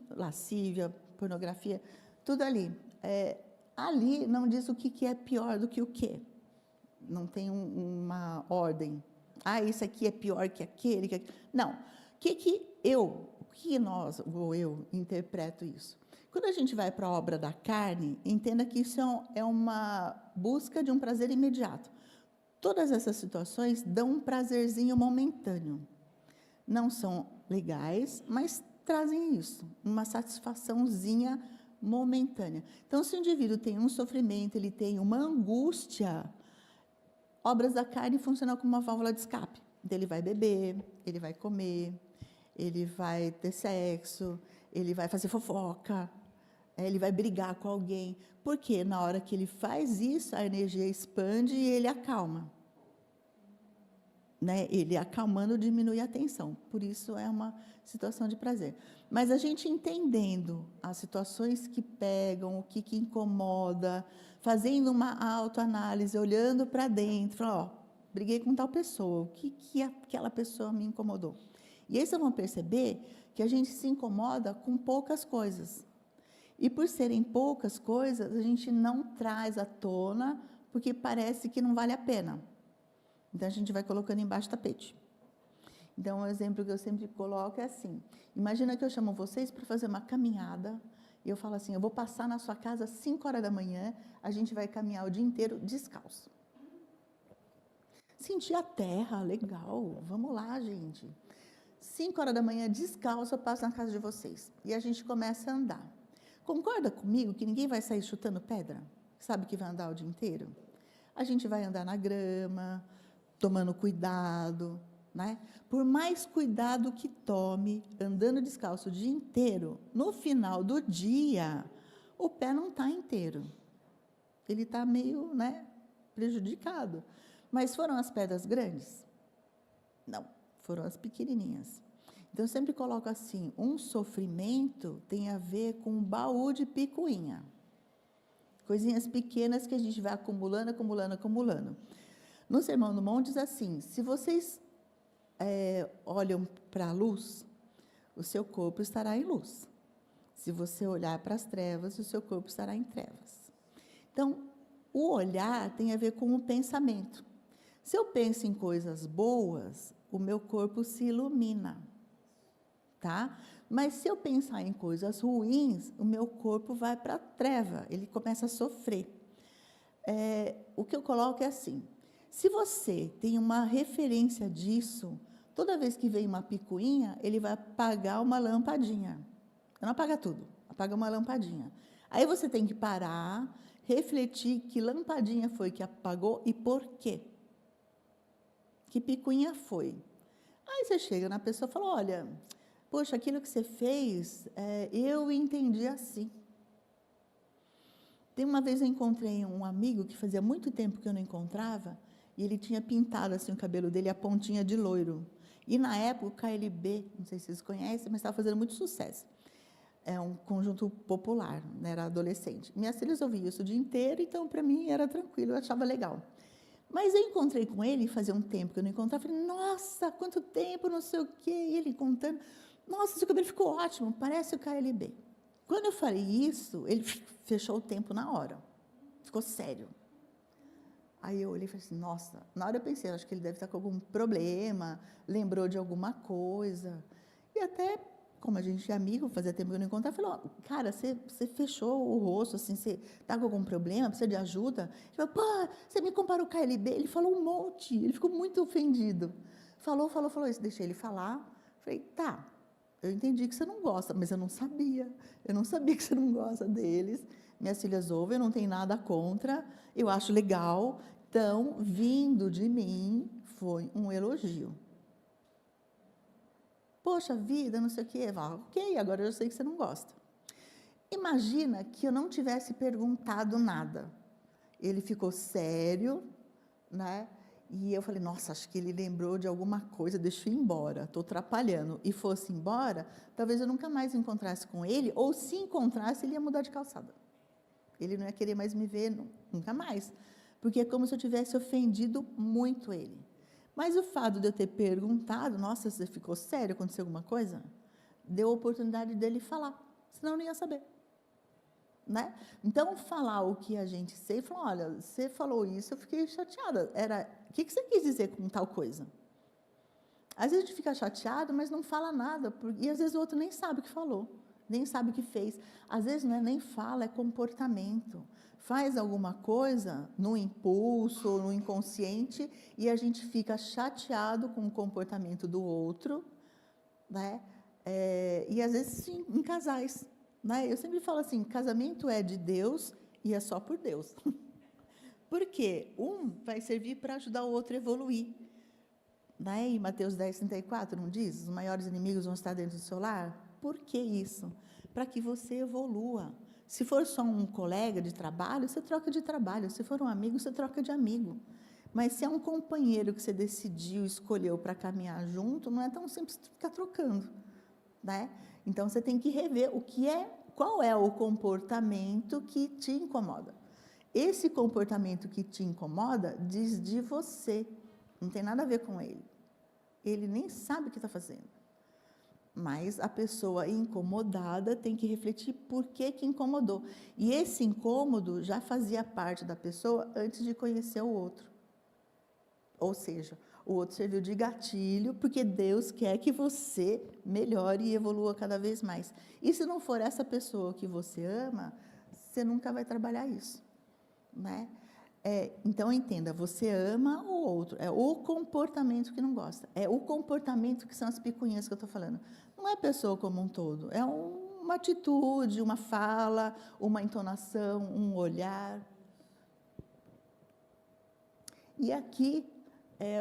lascívia, pornografia, tudo ali. Ali não diz o que é pior do que o quê. Não tem uma ordem. Isso aqui é pior que aquele. Não. O que nós, ou eu, interpreto isso? Quando a gente vai para a obra da carne, entenda que isso é uma busca de um prazer imediato. Todas essas situações dão um prazerzinho momentâneo. Não são legais, mas trazem isso, uma satisfaçãozinha momentânea. Então, se o indivíduo tem um sofrimento, ele tem uma angústia, obras da carne funcionam como uma válvula de escape. Então, ele vai beber, ele vai comer, ele vai ter sexo, ele vai fazer fofoca, ele vai brigar com alguém. Porque na hora que ele faz isso, a energia expande e ele acalma. Ele acalmando diminui a tensão. Por isso é uma situação de prazer. Mas a gente entendendo as situações que pegam, o que incomoda, fazendo uma autoanálise, olhando para dentro, falando, briguei com tal pessoa, o que aquela pessoa me incomodou? E aí vocês vão perceber que a gente se incomoda com poucas coisas. E por serem poucas coisas, a gente não traz à tona, porque parece que não vale a pena. Então, a gente vai colocando embaixo do tapete. Então, um exemplo que eu sempre coloco é assim, imagina que eu chamo vocês para fazer uma caminhada, e eu falo assim, eu vou passar na sua casa às 5 horas da manhã, a gente vai caminhar o dia inteiro descalço. Sentir a terra, legal, vamos lá, gente. 5 horas da manhã, descalço, eu passo na casa de vocês. E a gente começa a andar. Concorda comigo que ninguém vai sair chutando pedra? Sabe que vai andar o dia inteiro? A gente vai andar na grama, tomando cuidado, né? Por mais cuidado que tome, andando descalço o dia inteiro, no final do dia, o pé não está inteiro. Ele está meio, prejudicado. Mas foram as pedras grandes? Não, foram as pequenininhas. Então, eu sempre coloco assim, um sofrimento tem a ver com um baú de picuinha. Coisinhas pequenas que a gente vai acumulando, acumulando, acumulando. No Sermão do Monte diz assim, se vocês olham para a luz, o seu corpo estará em luz. Se você olhar para as trevas, o seu corpo estará em trevas. Então, o olhar tem a ver com o pensamento. Se eu penso em coisas boas, o meu corpo se ilumina, tá? Mas se eu pensar em coisas ruins, o meu corpo vai para a treva, ele começa a sofrer. O que eu coloco é assim, se você tem uma referência disso, toda vez que vem uma picuinha, ele vai apagar uma lampadinha. Não apaga tudo, apaga uma lampadinha. Aí você tem que parar, refletir que lampadinha foi que apagou e por quê. Que picuinha foi. Aí você chega na pessoa e fala, olha, poxa, aquilo que você fez, eu entendi assim. Tem uma vez eu encontrei um amigo que fazia muito tempo que eu não encontrava, e ele tinha pintado assim o cabelo dele, a pontinha de loiro. E na época o KLB, não sei se vocês conhecem, mas estava fazendo muito sucesso. É um conjunto popular, era adolescente. Minhas filhas ouviam isso o dia inteiro, então para mim era tranquilo, eu achava legal. Mas eu encontrei com ele, fazia um tempo que eu não encontrava, falei, nossa, quanto tempo, não sei o quê, e ele contando, nossa, seu cabelo ficou ótimo, parece o KLB. Quando eu falei isso, ele fechou o tempo na hora, ficou sério. Aí eu olhei e falei assim, nossa, na hora eu pensei, acho que ele deve estar com algum problema, lembrou de alguma coisa. E até, como a gente é amigo, fazia tempo que eu não encontrava, eu falei, cara, você fechou o rosto, assim, você está com algum problema, precisa de ajuda? Ele falou, pô, você me comparou com o KLB? Ele falou um monte, ele ficou muito ofendido. Falou isso, deixei ele falar. Falei, tá, eu entendi que você não gosta, mas eu não sabia que você não gosta deles. Minhas filhas ouvem, eu não tenho nada contra, eu acho legal, então, vindo de mim, foi um elogio. Poxa vida, não sei o quê, ok, agora eu sei que você não gosta. Imagina que eu não tivesse perguntado nada. Ele ficou sério, né? E eu falei, nossa, acho que ele lembrou de alguma coisa, deixa eu ir embora, estou atrapalhando. E fosse embora, talvez eu nunca mais encontrasse com ele, ou se encontrasse, ele ia mudar de calçada. Ele não ia querer mais me ver, nunca mais. Porque é como se eu tivesse ofendido muito ele. Mas o fato de eu ter perguntado, nossa, você ficou sério, aconteceu alguma coisa? Deu a oportunidade dele falar, senão eu não ia saber. né? Então, falar o que a gente sei, falar, olha, você falou isso, eu fiquei chateada. O que você quis dizer com tal coisa? Às vezes a gente fica chateado, mas não fala nada, e às vezes o outro nem sabe o que falou, nem sabe o que fez. Às vezes não é nem fala, é comportamento. Faz alguma coisa no impulso ou no inconsciente e a gente fica chateado com o comportamento do outro, né? E às vezes sim, em casais, né? Eu sempre falo assim, casamento é de Deus e é só por Deus. Porque um vai servir para ajudar o outro a evoluir. Né? Em Mateus 10:34, não diz? Os maiores inimigos vão estar dentro do seu lar? Por que isso? Para que você evolua. Se for só um colega de trabalho, você troca de trabalho. Se for um amigo, você troca de amigo. Mas se é um companheiro que você decidiu, escolheu para caminhar junto, não é tão simples ficar trocando, né? Então você tem que rever qual é o comportamento que te incomoda. Esse comportamento que te incomoda diz de você, não tem nada a ver com ele. Ele nem sabe o que está fazendo. Mas a pessoa incomodada tem que refletir por que incomodou. E esse incômodo já fazia parte da pessoa antes de conhecer o outro. Ou seja, o outro serviu de gatilho, porque Deus quer que você melhore e evolua cada vez mais. E se não for essa pessoa que você ama, você nunca vai trabalhar isso, né? Então, entenda, você ama o outro, é o comportamento que não gosta, é o comportamento que são as picuinhas que eu estou falando. Não é a pessoa como um todo, é uma atitude, uma fala, uma entonação, um olhar. E aqui,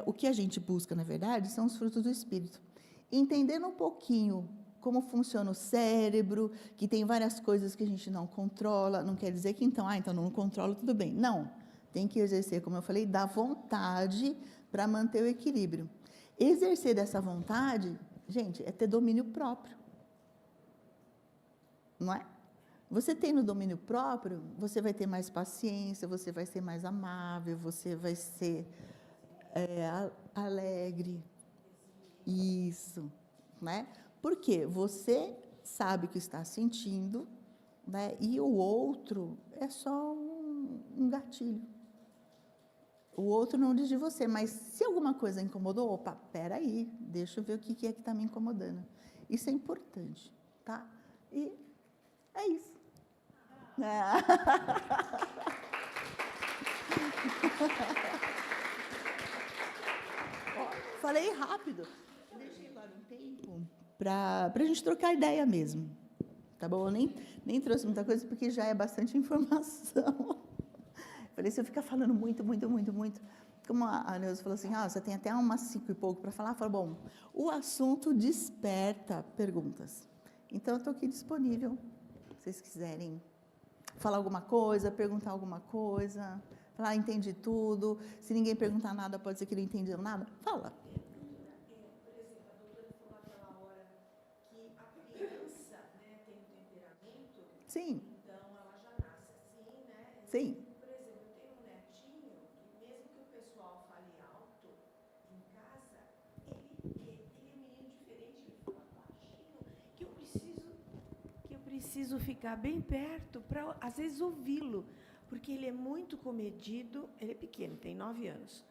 o que a gente busca, na verdade, são os frutos do Espírito. Entendendo um pouquinho como funciona o cérebro, que tem várias coisas que a gente não controla, não quer dizer que então não controla, tudo bem. Não, tem que exercer, como eu falei, da vontade para manter o equilíbrio. Exercer dessa vontade, gente, é ter domínio próprio. Não é? Você tendo domínio próprio, você vai ter mais paciência, você vai ser mais amável, você vai ser alegre. Isso, né? Porque você sabe o que está sentindo, né? E o outro é só um gatilho. O outro não diz de você, mas se alguma coisa incomodou, opa, peraí, deixa eu ver o que é que está me incomodando. Isso é importante, tá? E é isso. Falei rápido. Deixei agora um tempo para a gente trocar ideia mesmo. Tá bom? Eu nem trouxe muita coisa, porque já é bastante informação. Falei, se eu ficar falando muito, como a Neuza falou assim, você tem até umas 5 e pouco para falar, fala, bom, o assunto desperta perguntas. Então, eu estou aqui disponível, se vocês quiserem falar alguma coisa, perguntar alguma coisa, falar, entendi tudo, se ninguém perguntar nada, pode ser que não entendeu nada, fala. Por exemplo, a doutora falou aquela hora que a criança, né, tem um temperamento, Sim. então ela já nasce assim, né? Sim. Por exemplo, eu tenho um netinho que mesmo que o pessoal fale alto em casa, ele é um menino diferente, ele fala baixinho, que eu preciso ficar bem perto para, às vezes, ouvi-lo, porque ele é muito comedido, ele é pequeno, tem 9 anos.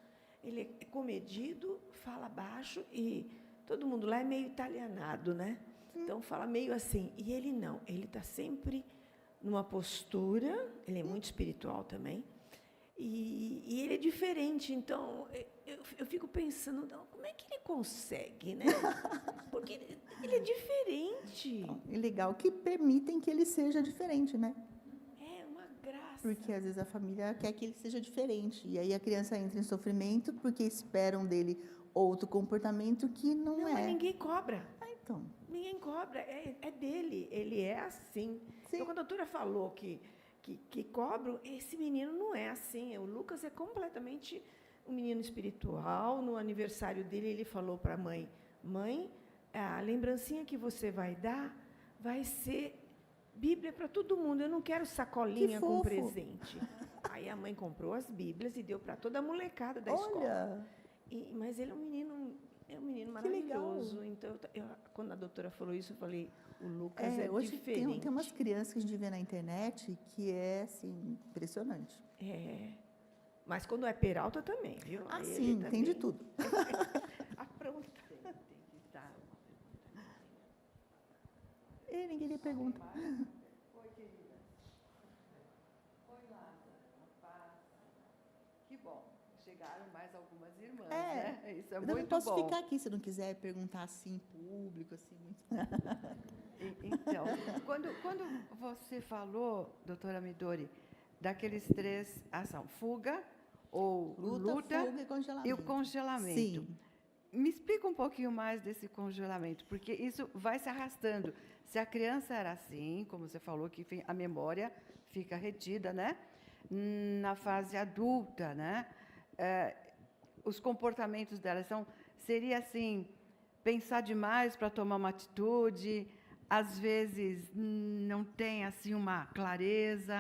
Ele é comedido, fala baixo e todo mundo lá é meio italianado, né? Então, fala meio assim. E ele não, ele está sempre numa postura, ele é muito espiritual também, e ele é diferente. Então, eu fico pensando, como é que ele consegue, né? Porque ele é diferente. É legal que permitem que ele seja diferente, né? É uma graça. Porque às vezes a família quer que ele seja diferente. E aí a criança entra em sofrimento porque esperam dele outro comportamento que não é. Mas ninguém cobra. Então. Ninguém cobra, é dele, ele é assim. Sim. Então, quando a doutora falou que cobram, esse menino não é assim. O Lucas é completamente um menino espiritual. No aniversário dele, ele falou para a mãe, a lembrancinha que você vai dar vai ser Bíblia para todo mundo. Eu não quero sacolinha com presente. Aí a mãe comprou as Bíblias e deu para toda a molecada da escola. Mas ele é um menino É um menino Que legal. maravilhoso. Então, quando a doutora falou isso, eu falei, o Lucas é Hoje diferente. tem umas crianças que a gente vê na internet que é, assim, impressionante. Mas quando é Peralta também, viu? Ah, Aí sim, ele tem de também tudo. apronta. Tem que estar. Ninguém lhe pergunta. Oi, querida. Oi, Lázaro. Paz. Que bom. Chegaram mais algumas irmãs, né? Isso é Eu também muito posso bom. ficar aqui se não quiser perguntar assim em público, assim. Então, quando você falou, doutora Midori, daqueles 3 ação, fuga ou luta fuga e congelamento. e o congelamento. Sim. Me explica um pouquinho mais desse congelamento, porque isso vai se arrastando. Se a criança era assim, como você falou, que a memória fica retida, né? Na fase adulta, né? Os comportamentos dela seria assim, pensar demais para tomar uma atitude, às vezes não tem assim uma clareza.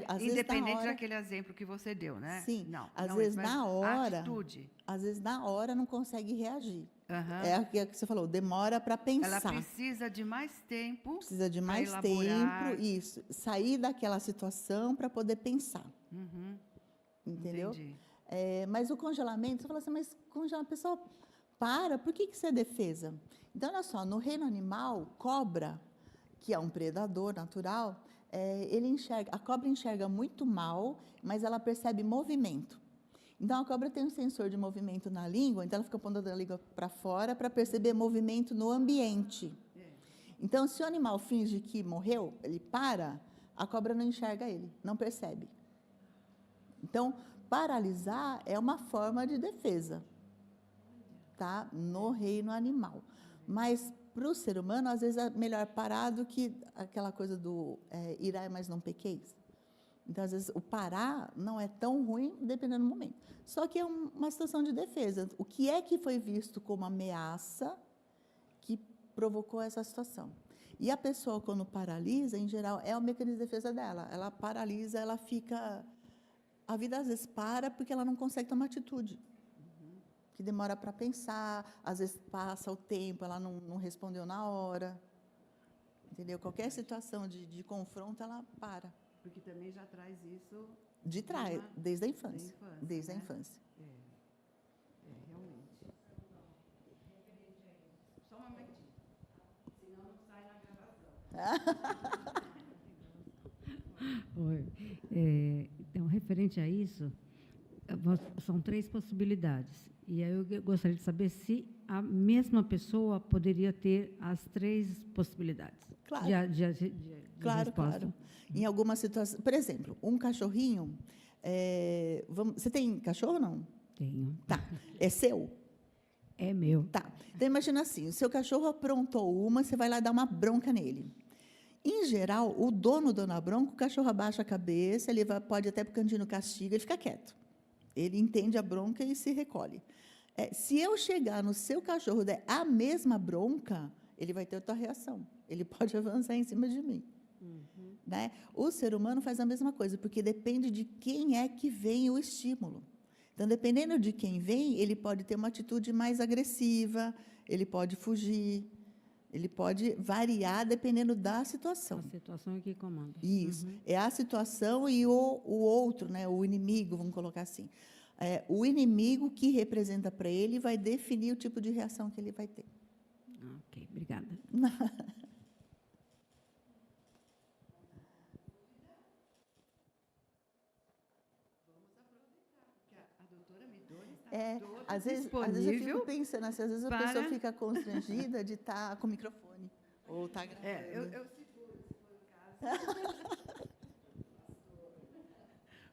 Às vezes, independente na hora, daquele exemplo que você deu, né? Sim, Não, às não vezes isso, mas na a hora, atitude. às vezes na hora não consegue reagir. Aham. É o que você falou, demora para pensar. Ela precisa de mais tempo. Precisa de pra mais elaborar. tempo, isso, sair daquela situação para poder pensar. Uhum. Entendeu? Entendi. Mas o congelamento, você fala assim, mas congelar, a pessoa para, por que isso é defesa? Então, olha só, no reino animal, cobra, que é um predador natural, a cobra enxerga muito mal, mas ela percebe movimento. Então, a cobra tem um sensor de movimento na língua, então ela fica pondo a língua para fora para perceber movimento no ambiente. Então, se o animal finge que morreu, ele para, a cobra não enxerga ele, não percebe. Então, paralisar é uma forma de defesa, tá? No reino animal. Mas, para o ser humano, às vezes é melhor parar do que aquela coisa do irai, mas não pequeis. Então, às vezes, o parar não é tão ruim, dependendo do momento. Só que é uma situação de defesa. O que é que foi visto como ameaça que provocou essa situação? E a pessoa, quando paralisa, em geral, é o mecanismo de defesa dela. Ela paralisa, ela fica... A vida, às vezes, para porque ela não consegue tomar atitude. Que demora para pensar, às vezes passa o tempo, ela não respondeu na hora. Entendeu? Qualquer situação de confronto, ela para. Porque também já traz isso... De trás, desde a infância. Desde a né? infância. Realmente. Só um momentinho. Senão não sai na gravação. Oi. Então, referente a isso, são 3 possibilidades. E aí eu gostaria de saber se a mesma pessoa poderia ter as 3 possibilidades. Claro. De Claro, resposta. claro. Em alguma situação... Por exemplo, um cachorrinho... você tem cachorro ou não? Tenho. Tá. É seu? É meu. Tá. Então, imagina assim, o seu cachorro aprontou uma, você vai lá dar uma bronca nele. Em geral, o dono dá bronca, o cachorro abaixa a cabeça, ele pode até para o cantinho castiga, ele fica quieto. Ele entende a bronca e se recolhe. Se eu chegar no seu cachorro e der a mesma bronca, ele vai ter outra reação. Ele pode avançar em cima de mim. Né? O ser humano faz a mesma coisa, porque depende de quem é que vem o estímulo. Então, dependendo de quem vem, ele pode ter uma atitude mais agressiva, ele pode fugir, ele pode variar dependendo da situação. A situação é que comanda. Isso. É a situação e o outro, né? O inimigo, vamos colocar assim. O inimigo que representa para ele vai definir o tipo de reação que ele vai ter. Ok, obrigada. Às vezes eu fico pensando, assim, às vezes a pessoa fica constrangida de estar com o microfone ou estar gravando. Eu seguro, se for o caso.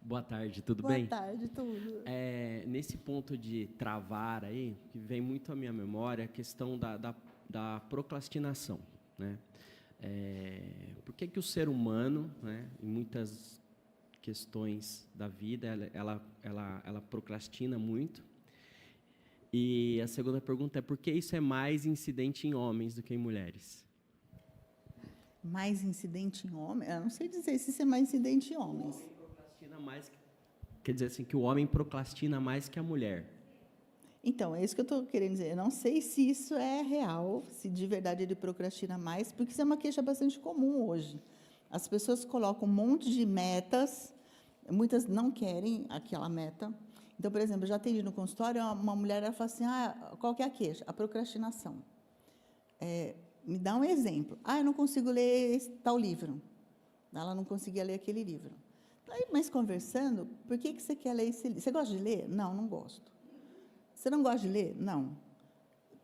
Boa tarde, tudo Boa bem? Boa tarde, tudo. Nesse ponto de travar aí, que vem muito à minha memória, a questão da procrastinação, né? Por que o ser humano, né, em muitas questões da vida, ela procrastina muito? E a segunda pergunta é por que isso é mais incidente em homens do que em mulheres? Mais incidente em homens? Eu não sei dizer se isso é mais incidente em homens. Procrastina mais, quer dizer assim, que o homem procrastina mais que a mulher. Então, é isso que eu estou querendo dizer. Eu não sei se isso é real, se de verdade ele procrastina mais, porque isso é uma queixa bastante comum hoje. As pessoas colocam um monte de metas, muitas não querem aquela meta. Então, por exemplo, eu já atendi no consultório, uma mulher ela fala assim, qual que é a queixa? A procrastinação. Me dá um exemplo. Eu não consigo ler tal livro. Ela não conseguia ler aquele livro. Aí, mas conversando, por que você quer ler esse livro? Você gosta de ler? Não, não gosto. Você não gosta de ler? Não.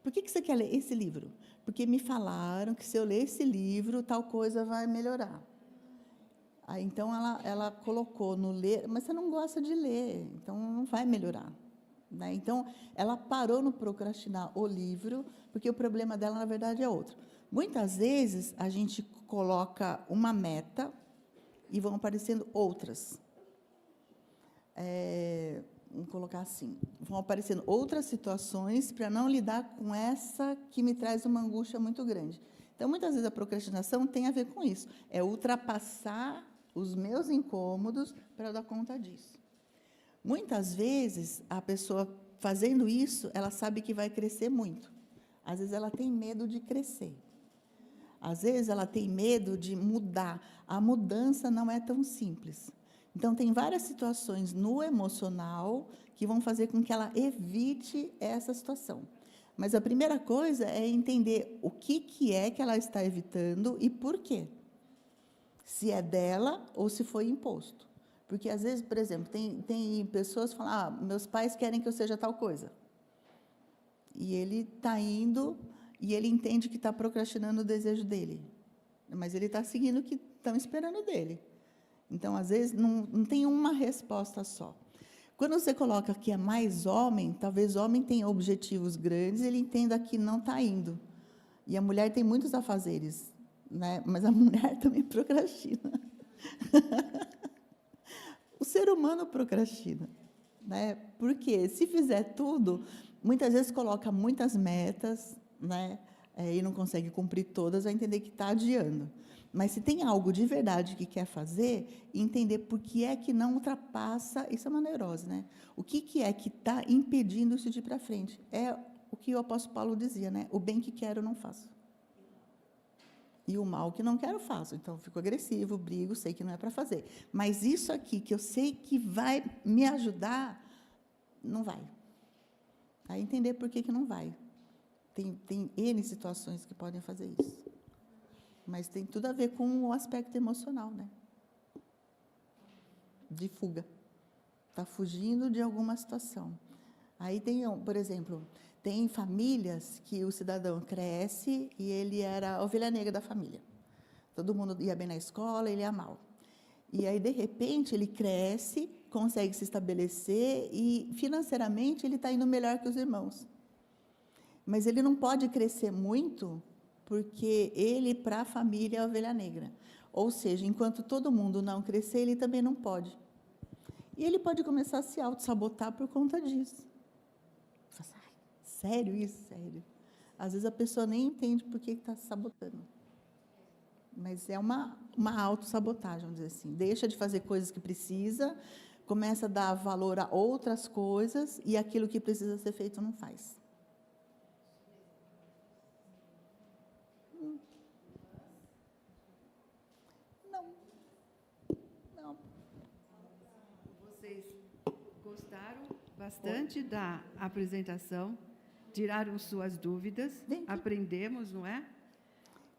Por que você quer ler esse livro? Porque me falaram que se eu ler esse livro, tal coisa vai melhorar. Aí, então, ela colocou no ler, mas você não gosta de ler, então não vai melhorar. Né? Então, ela parou no procrastinar o livro, porque o problema dela, na verdade, é outro. Muitas vezes, a gente coloca uma meta e vão aparecendo outras. Vamos colocar assim, vão aparecendo outras situações para não lidar com essa que me traz uma angústia muito grande. Então, muitas vezes, a procrastinação tem a ver com isso, é ultrapassar os meus incômodos para eu dar conta disso. Muitas vezes, a pessoa fazendo isso, ela sabe que vai crescer muito. Às vezes, ela tem medo de crescer. Às vezes, ela tem medo de mudar. A mudança não é tão simples. Então, tem várias situações no emocional que vão fazer com que ela evite essa situação. Mas a primeira coisa é entender o que é que ela está evitando e por quê. Se é dela ou se foi imposto. Porque, às vezes, por exemplo, tem pessoas que falam, meus pais querem que eu seja tal coisa. E ele está indo e ele entende que está procrastinando o desejo dele. Mas ele está seguindo o que estão esperando dele. Então, às vezes, não tem uma resposta só. Quando você coloca que é mais homem, talvez o homem tenha objetivos grandes, ele entenda que não está indo. E a mulher tem muitos afazeres, né? Mas a mulher também procrastina. O ser humano procrastina, né? Porque se fizer tudo, muitas vezes coloca muitas metas, né? E não consegue cumprir todas, vai entender que está adiando. Mas se tem algo de verdade que quer fazer, entender por que é que não ultrapassa, isso é uma neurose, né? O que é que está impedindo isso de ir para frente? É o que o apóstolo Paulo dizia, né? O bem que quero, não faço. E o mal que não quero, faço. Então, fico agressivo, brigo, sei que não é para fazer. Mas isso aqui, que eu sei que vai me ajudar, não vai. Aí entender por que não vai. Tem N situações que podem fazer isso. Mas tem tudo a ver com o aspecto emocional, né? De fuga. Está fugindo de alguma situação. Aí tem, por exemplo, tem famílias que o cidadão cresce e ele era a ovelha negra da família. Todo mundo ia bem na escola, ele ia mal. E aí, de repente, ele cresce, consegue se estabelecer e, financeiramente, ele está indo melhor que os irmãos. Mas ele não pode crescer muito porque ele, para a família, é a ovelha negra. Ou seja, enquanto todo mundo não crescer, ele também não pode. E ele pode começar a se auto-sabotar por conta disso. Sério isso? Sério. Às vezes a pessoa nem entende por que está se sabotando. Mas é uma autossabotagem, vamos dizer assim. Deixa de fazer coisas que precisa, começa a dar valor a outras coisas e aquilo que precisa ser feito não faz. Não. Vocês gostaram bastante da apresentação, tiraram suas dúvidas, aprendemos, não é?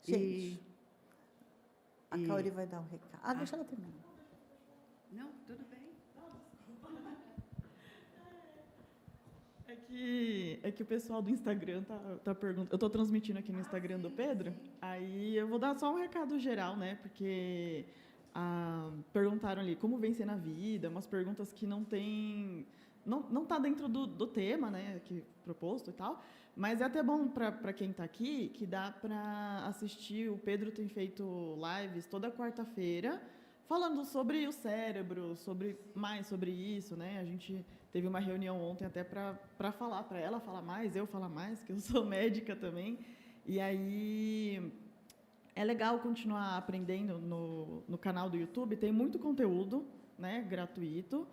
Gente, a Kaori vai dar um recado. Deixa ela terminar. Não, tudo bem. É que o pessoal do Instagram tá perguntando. Eu estou transmitindo aqui no Instagram do Pedro, aí eu vou dar só um recado geral, né? Porque perguntaram ali como vencer na vida, umas perguntas que não tem. Não está dentro do tema, né, que proposto e tal, mas é até bom para quem está aqui, que dá para assistir. O Pedro tem feito lives toda quarta-feira, falando sobre o cérebro, mais sobre isso, né? A gente teve uma reunião ontem até para falar, para ela falar mais, eu falar mais, que eu sou médica também, e aí é legal continuar aprendendo no canal do YouTube, tem muito conteúdo, né, gratuito.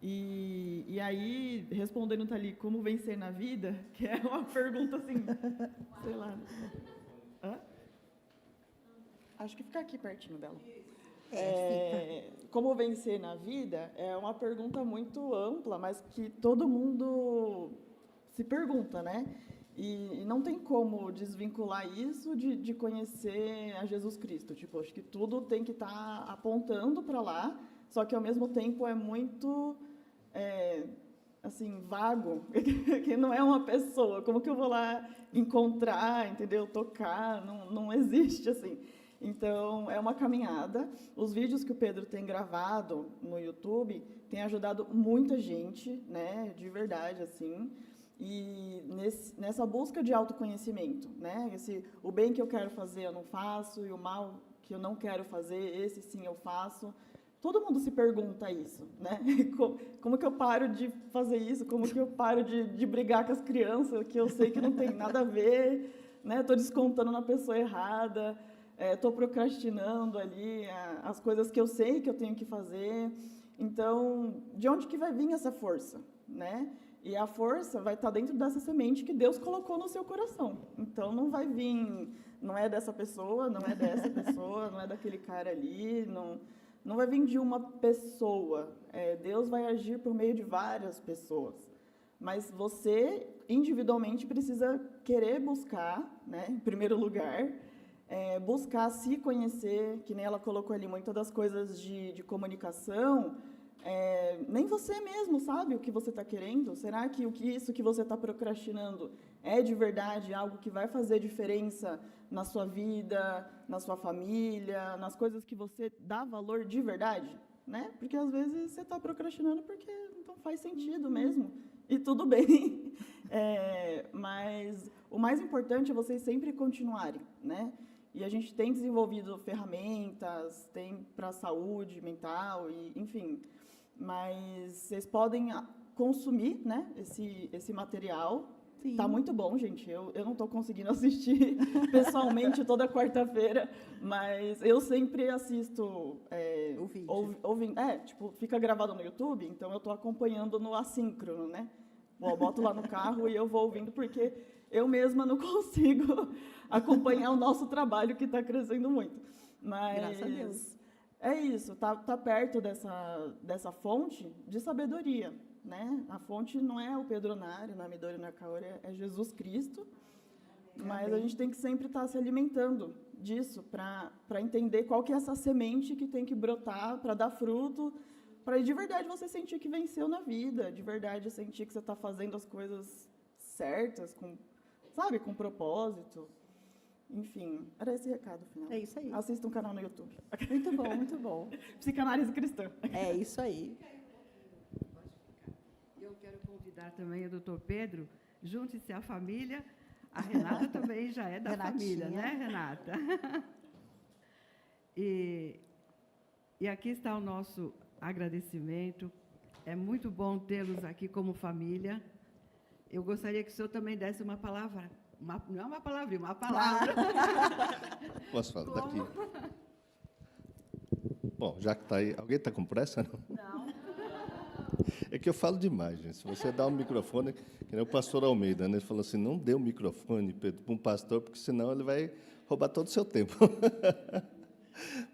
E aí, respondendo tá ali, como vencer na vida, que é uma pergunta assim, sei lá. Hã? Acho que fica aqui pertinho dela. Como vencer na vida é uma pergunta muito ampla, mas que todo mundo se pergunta, né? E não tem como desvincular isso de conhecer a Jesus Cristo. Tipo, acho que tudo tem que estar apontando para lá, só que ao mesmo tempo é muito assim, vago, que não é uma pessoa. Como que eu vou lá encontrar, entendeu? Tocar, não existe assim. Então, é uma caminhada. Os vídeos que o Pedro tem gravado no YouTube têm ajudado muita gente, né, de verdade, assim. E nessa busca de autoconhecimento, né, o bem que eu quero fazer eu não faço, e o mal que eu não quero fazer, esse sim eu faço. Todo mundo se pergunta isso, né? Como que eu paro de fazer isso? Como que eu paro de brigar com as crianças, que eu sei que não tem nada a ver, né? Estou descontando na pessoa errada. Estou procrastinando ali as coisas que eu sei que eu tenho que fazer. Então, de onde que vai vir essa força, né? E a força vai estar dentro dessa semente que Deus colocou no seu coração. Então, não vai vir, não é dessa pessoa, não é dessa pessoa, não é daquele cara ali, não vai vir de uma pessoa. Deus vai agir por meio de várias pessoas. Mas você, individualmente, precisa querer buscar, né, em primeiro lugar, buscar se conhecer, que nem ela colocou ali, muitas das coisas de comunicação, nem você mesmo sabe o que você está querendo. Será que isso que você está procrastinando é de verdade algo que vai fazer diferença na sua vida, na sua família, nas coisas que você dá valor de verdade? Né? Porque às vezes você está procrastinando porque não faz sentido mesmo, e tudo bem. Mas o mais importante é vocês sempre continuarem, né? E a gente tem desenvolvido ferramentas, tem para a saúde mental, enfim. Mas vocês podem consumir, né, esse material. Está muito bom, gente. Eu não estou conseguindo assistir pessoalmente toda quarta-feira, mas eu sempre assisto O vídeo. ouvindo. Tipo, fica gravado no YouTube, então eu estou acompanhando no assíncrono, né? Eu boto lá no carro e eu vou ouvindo, porque eu mesma não consigo acompanhar o nosso trabalho, que está crescendo muito. Mas Graças a Deus. é isso, tá perto dessa fonte de sabedoria, né? A fonte não é o Pedro Nari, não é Midori Nakaori, é Jesus Cristo. Mas a gente tem que sempre estar se alimentando disso para entender qual que é essa semente que tem que brotar para dar fruto, para de verdade você sentir que venceu na vida, de verdade sentir que você está fazendo as coisas certas, com propósito. Enfim, era esse recado final. É isso aí. Assista um canal no YouTube. Muito bom, muito bom. Psicanálise cristã. É isso aí. Eu quero convidar também o doutor Pedro, junte-se à família. A Renata também já é da Renatinha. família, né, Renata? E aqui está o nosso agradecimento. É muito bom tê-los aqui como família. Eu gostaria que o senhor também desse uma palavra. Não é uma palavrinha, uma palavra. Posso falar daqui? Bom, já que está aí... Alguém está com pressa? Não. É que eu falo demais, gente. Se você dá um microfone... Que nem o pastor Almeida, né? Ele falou assim, não dê o microfone, Pedro, para um pastor, porque senão ele vai roubar todo o seu tempo.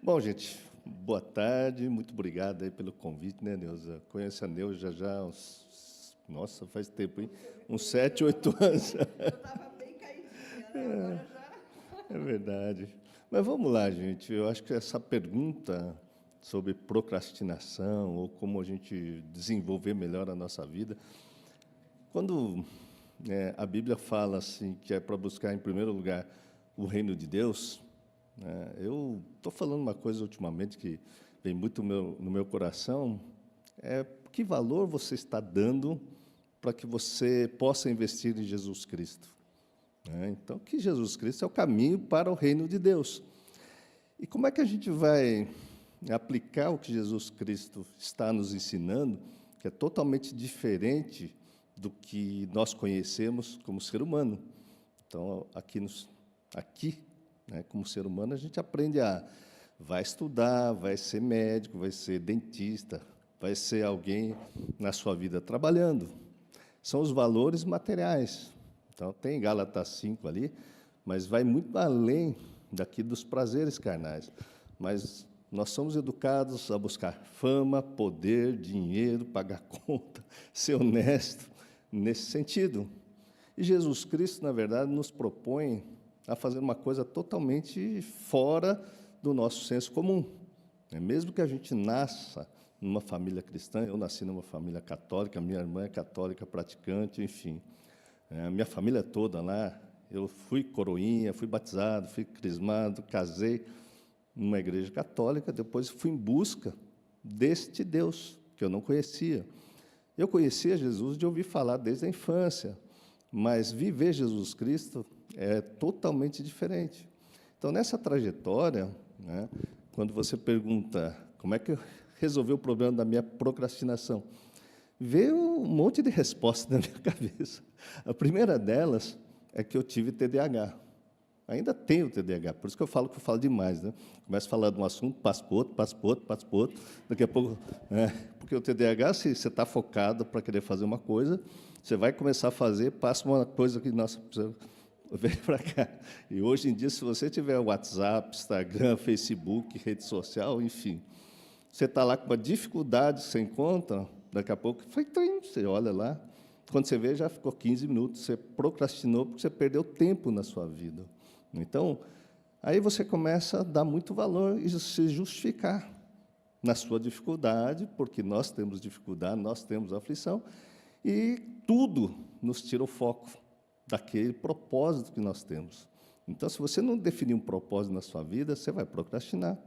Bom, gente, boa tarde. Muito obrigado aí pelo convite, né, Neuza? Conheço a Neuza já há uns... Nossa, faz tempo, hein? Uns 7, 8 anos. Eu estava bem caidinha, né? Agora já... É verdade. Mas vamos lá, gente. Eu acho que essa pergunta sobre procrastinação ou como a gente desenvolver melhor a nossa vida, quando a Bíblia fala assim que é para buscar em primeiro lugar o reino de Deus, eu estou falando uma coisa ultimamente que vem muito no meu coração, que valor você está dando para que você possa investir em Jesus Cristo? Então, que Jesus Cristo é o caminho para o reino de Deus. E como é que a gente vai aplicar o que Jesus Cristo está nos ensinando, que é totalmente diferente do que nós conhecemos como ser humano? Então, aqui, como ser humano, a gente aprende vai estudar, vai ser médico, vai ser dentista, vai ser alguém na sua vida trabalhando. São os valores materiais. Então, tem Gálatas 5 ali, mas vai muito além daqui dos prazeres carnais. Mas nós somos educados a buscar fama, poder, dinheiro, pagar conta, ser honesto, nesse sentido. E Jesus Cristo, na verdade, nos propõe a fazer uma coisa totalmente fora do nosso senso comum. Mesmo que a gente nasça numa família cristã, eu nasci numa família católica, minha irmã é católica praticante, enfim. A minha família toda lá, eu fui coroinha, fui batizado, fui crismado, casei numa igreja católica, depois fui em busca deste Deus, que eu não conhecia. Eu conhecia Jesus de ouvir falar desde a infância, mas viver Jesus Cristo é totalmente diferente. Então, nessa trajetória, né, quando você pergunta como é que eu resolvi o problema da minha procrastinação, veio um monte de respostas na minha cabeça. A primeira delas é que eu tive TDAH. Ainda tenho TDAH, por isso que eu falo demais, né? Começo a falar de um assunto, passo para o outro, passo para o outro, passo para o outro. Daqui a pouco, porque o TDAH, se você está focado para querer fazer uma coisa, você vai começar a fazer, passa uma coisa que, nossa, precisa vir para cá. E hoje em dia, se você tiver WhatsApp, Instagram, Facebook, rede social, enfim, você está lá com uma dificuldade, você encontra, daqui a pouco, você olha lá, quando você vê, já ficou 15 minutos, você procrastinou porque você perdeu tempo na sua vida. Então, aí você começa a dar muito valor e se justificar na sua dificuldade, porque nós temos dificuldade, nós temos aflição, e tudo nos tira o foco daquele propósito que nós temos. Então, se você não definir um propósito na sua vida, você vai procrastinar.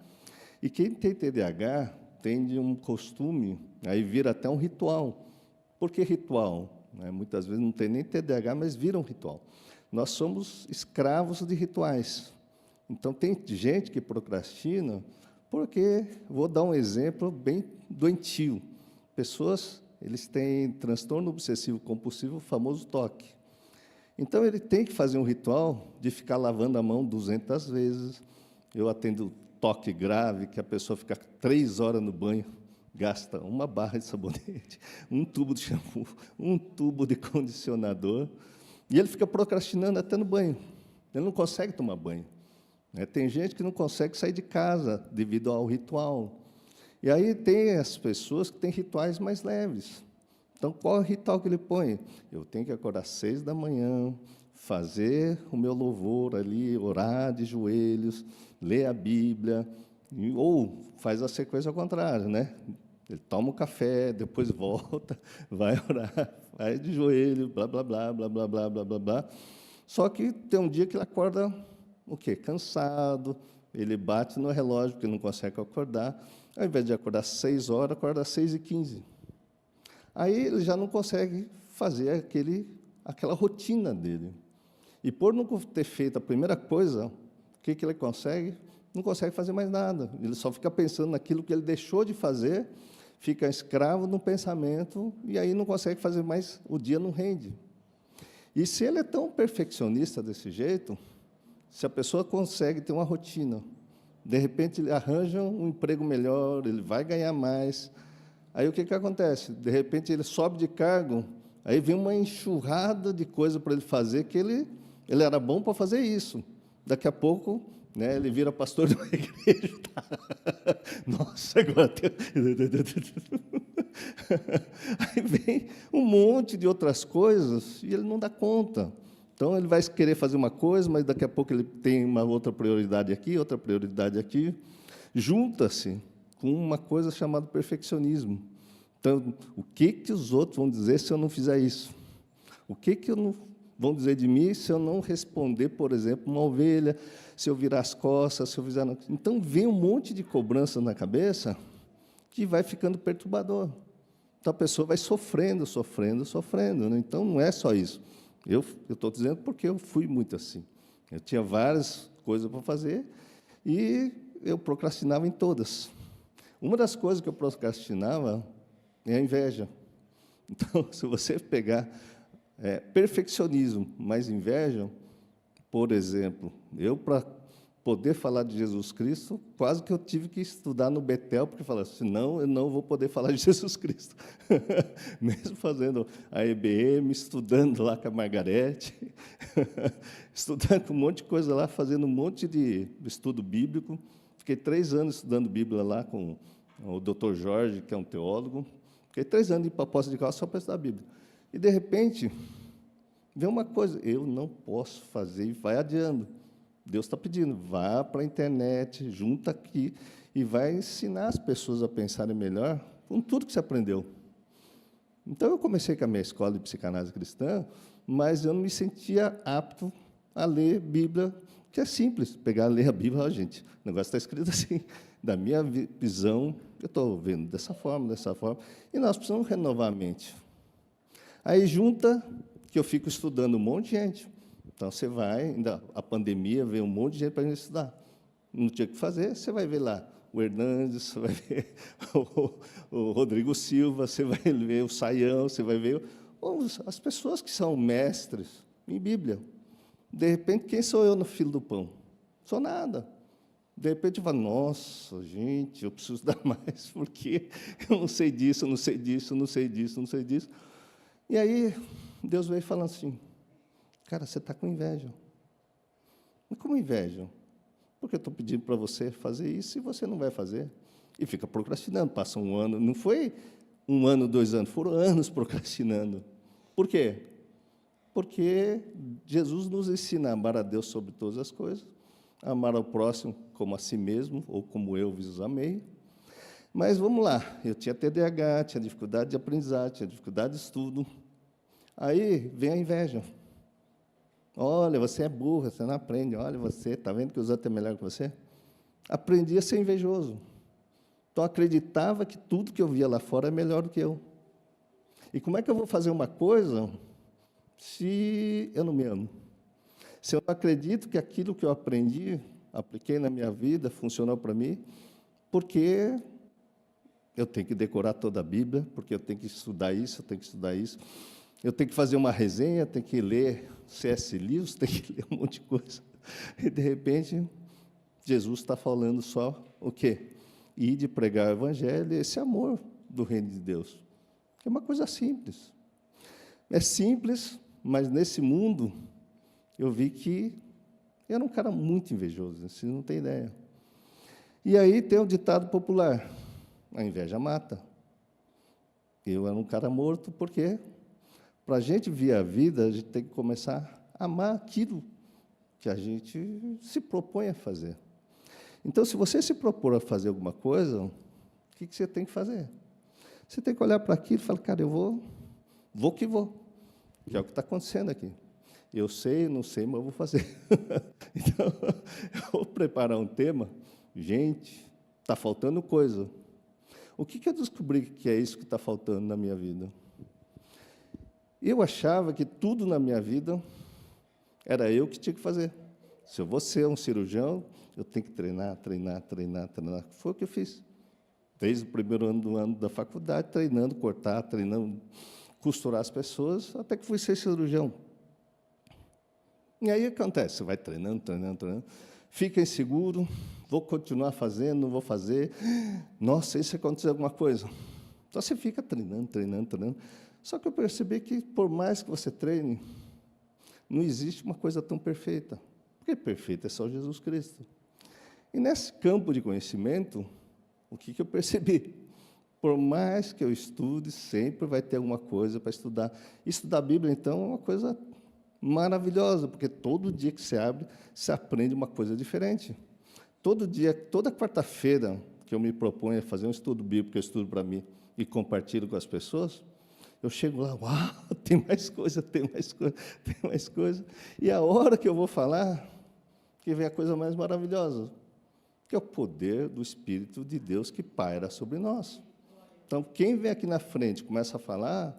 E quem tem TDAH tem de um costume, aí vira até um ritual. Por que ritual? Muitas vezes não tem nem TDAH, mas vira um ritual. Nós somos escravos de rituais. Então, tem gente que procrastina porque, vou dar um exemplo bem doentio. Pessoas, eles têm transtorno obsessivo-compulsivo, o famoso TOC. Então, ele tem que fazer um ritual de ficar lavando a mão 200 vezes. Eu atendo TOC grave, que a pessoa fica 3 horas no banho, gasta uma barra de sabonete, um tubo de shampoo, um tubo de condicionador, e ele fica procrastinando até no banho. Ele não consegue tomar banho. Tem gente que não consegue sair de casa devido ao ritual. E aí tem as pessoas que têm rituais mais leves. Então, qual é o ritual que ele põe? Eu tenho que acordar às 6 da manhã, fazer o meu louvor ali, orar de joelhos, ler a Bíblia, ou faz a sequência ao contrário, né? Ele toma um café, depois volta, vai orar, vai de joelho, blá, blá, blá, blá, blá, blá, blá, blá, blá. Só que tem um dia que ele acorda, o quê? Cansado, ele bate no relógio, porque não consegue acordar. Ao invés de acordar às 6 horas, acorda às 6h15. Aí ele já não consegue fazer aquela rotina dele. E por não ter feito a primeira coisa, o que ele consegue? Não consegue fazer mais nada. Ele só fica pensando naquilo que ele deixou de fazer, fica escravo no pensamento, e aí não consegue fazer mais, o dia não rende. E se ele é tão perfeccionista desse jeito, se a pessoa consegue ter uma rotina, de repente ele arranja um emprego melhor, ele vai ganhar mais, aí o que acontece? De repente ele sobe de cargo, aí vem uma enxurrada de coisa para ele fazer, que ele era bom para fazer isso. Daqui a pouco, ele vira pastor de uma igreja. Nossa, agora tem... Aí vem um monte de outras coisas e ele não dá conta. Então, ele vai querer fazer uma coisa, mas daqui a pouco ele tem uma outra prioridade aqui, outra prioridade aqui. Junta-se com uma coisa chamada perfeccionismo. Então, o que os outros vão dizer se eu não fizer isso? O que vão dizer de mim se eu não responder, por exemplo, uma ovelha, se eu virar as costas, se eu fizer... Então, vem um monte de cobrança na cabeça que vai ficando perturbador. Então, a pessoa vai sofrendo, sofrendo, sofrendo. Né? Então, não é só isso. Eu estou dizendo porque eu fui muito assim. Eu tinha várias coisas para fazer e eu procrastinava em todas. Uma das coisas que eu procrastinava é a inveja. Então, se você pegar perfeccionismo mais inveja, por exemplo, eu, para poder falar de Jesus Cristo, quase que eu tive que estudar no Betel, porque falava, senão eu não vou poder falar de Jesus Cristo. Mesmo fazendo a EBM, estudando lá com a Margarete, estudando com um monte de coisa lá, fazendo um monte de estudo bíblico. Fiquei 3 anos estudando Bíblia lá com o Dr. Jorge, que é um teólogo. Fiquei 3 anos em Poços de Caldas só para estudar a Bíblia. E, de repente, veio uma coisa, eu não posso fazer, e vai adiando. Deus está pedindo, vá para a internet, junta aqui, e vai ensinar as pessoas a pensarem melhor com tudo que você aprendeu. Então, eu comecei com a minha escola de psicanálise cristã, mas eu não me sentia apto a ler Bíblia, que é simples, pegar e ler a Bíblia, ó, gente, o negócio está escrito assim, da minha visão, eu estou vendo dessa forma, e nós precisamos renovar a mente. Aí, junta que eu fico estudando um monte de gente. Então, você vai, ainda a pandemia, veio um monte de gente para a gente estudar. Não tinha o que fazer, você vai ver lá o Hernandes, você vai ver o Rodrigo Silva, você vai ver o Saião, você vai ver as pessoas que são mestres em Bíblia. De repente, quem sou eu no filo do pão? Sou nada. De repente, eu falo, nossa, gente, eu preciso dar mais, porque eu não sei disso, eu não sei disso, eu não sei disso, eu não sei disso. E aí, Deus veio falando assim, cara, você está com inveja. Mas como inveja? Porque eu estou pedindo para você fazer isso e você não vai fazer. E fica procrastinando, passa um ano. Não foi 1 ano, 2 anos, foram anos procrastinando. Por quê? Porque Jesus nos ensina a amar a Deus sobre todas as coisas, a amar ao próximo como a si mesmo, ou como eu vos amei. Mas vamos lá, eu tinha TDAH, tinha dificuldade de aprendizagem, tinha dificuldade de estudo. Aí vem a inveja. Olha, você é burro, você não aprende. Olha, você, está vendo que os outros é melhor que você? Aprendi a ser invejoso. Então, acreditava que tudo que eu via lá fora é melhor do que eu. E como é que eu vou fazer uma coisa se eu não me amo? Se eu não acredito que aquilo que eu aprendi, apliquei na minha vida, funcionou para mim, porque eu tenho que decorar toda a Bíblia, porque eu tenho que estudar isso, eu tenho que estudar isso. Eu tenho que fazer uma resenha, tenho que ler C.S. Lewis, tenho que ler um monte de coisa. E, de repente, Jesus está falando só o quê? Ir de pregar o Evangelho, esse amor do reino de Deus. É uma coisa simples. É simples, mas nesse mundo, eu vi que eu era um cara muito invejoso, vocês não têm ideia. E aí tem um ditado popular, a inveja mata. Eu era um cara morto, por quê? Para a gente ver a vida, a gente tem que começar a amar aquilo que a gente se propõe a fazer. Então, se você se propor a fazer alguma coisa, o que você tem que fazer? Você tem que olhar para aquilo e falar, cara, eu vou que vou. Que é o que está acontecendo aqui. Eu sei, não sei, mas eu vou fazer. Então, eu vou preparar um tema. Gente, está faltando coisa. O que eu descobri que é isso que está faltando na minha vida? Eu achava que tudo na minha vida era eu que tinha que fazer. Se eu vou ser um cirurgião, eu tenho que treinar. Foi o que eu fiz. Desde o primeiro ano da faculdade, treinando, cortar, treinando, costurar as pessoas, até que fui ser cirurgião. E aí o que acontece? Você vai treinando, fica inseguro, vou continuar fazendo, não vou fazer. Nossa, e se acontecer alguma coisa? Então você fica treinando. Só que eu percebi que, por mais que você treine, não existe uma coisa tão perfeita. Porque perfeito é só Jesus Cristo. E nesse campo de conhecimento, o que eu percebi? Por mais que eu estude, sempre vai ter alguma coisa para estudar. Estudar a Bíblia, então, é uma coisa maravilhosa, porque todo dia que você abre, você aprende uma coisa diferente. Todo dia, toda quarta-feira que eu me proponho a fazer um estudo bíblico, que eu estudo para mim e compartilho com as pessoas, eu chego lá, uau, tem mais coisa. E a hora que eu vou falar, que vem a coisa mais maravilhosa, que é o poder do Espírito de Deus que paira sobre nós. Então, quem vem aqui na frente e começa a falar,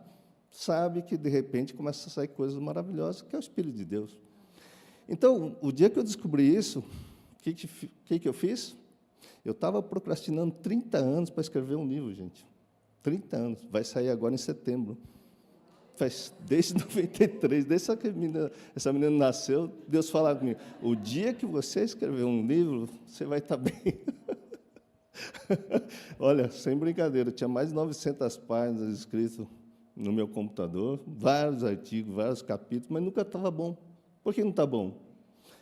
sabe que, de repente, começa a sair coisas maravilhosas, que é o Espírito de Deus. Então, o dia que eu descobri isso, o que eu fiz? Eu estava procrastinando 30 anos para escrever um livro, gente. 30 anos. Vai sair agora em setembro. faz desde 93, desde que essa menina nasceu, Deus fala comigo, o dia que você escrever um livro, você vai estar bem. Olha, sem brincadeira, tinha mais de 900 páginas escritas no meu computador, vários artigos, vários capítulos, mas nunca estava bom. Por que não está bom?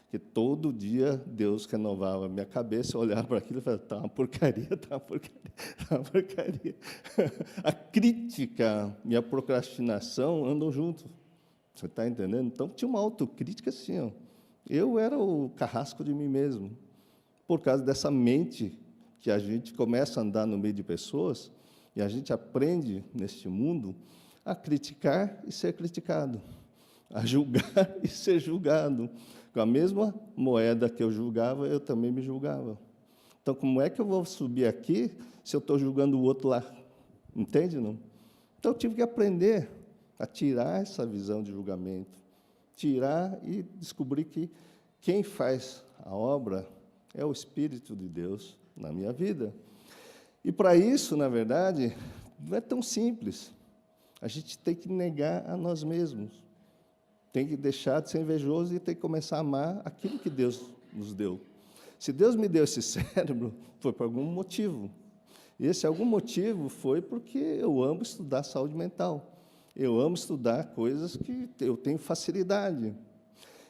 Porque todo dia Deus renovava a minha cabeça, eu olhava para aquilo e falava, está uma porcaria, está uma porcaria, está uma porcaria. A crítica e a procrastinação andam juntos. Você está entendendo? Então, tinha uma autocrítica assim, ó. Eu era o carrasco de mim mesmo, por causa dessa mente que a gente começa a andar no meio de pessoas e a gente aprende, neste mundo, a criticar e ser criticado, a julgar e ser julgado. Com a mesma moeda que eu julgava, eu também me julgava. Então, como é que eu vou subir aqui se eu estou julgando o outro lá? Entende, não? Então, eu tive que aprender a tirar essa visão de julgamento, tirar e descobrir que quem faz a obra é o Espírito de Deus na minha vida. E, para isso, na verdade, não é tão simples. A gente tem que negar a nós mesmos. Tem que deixar de ser invejoso e tem que começar a amar aquilo que Deus nos deu. Se Deus me deu esse cérebro, foi por algum motivo. E esse algum motivo foi porque eu amo estudar saúde mental. Eu amo estudar coisas que eu tenho facilidade.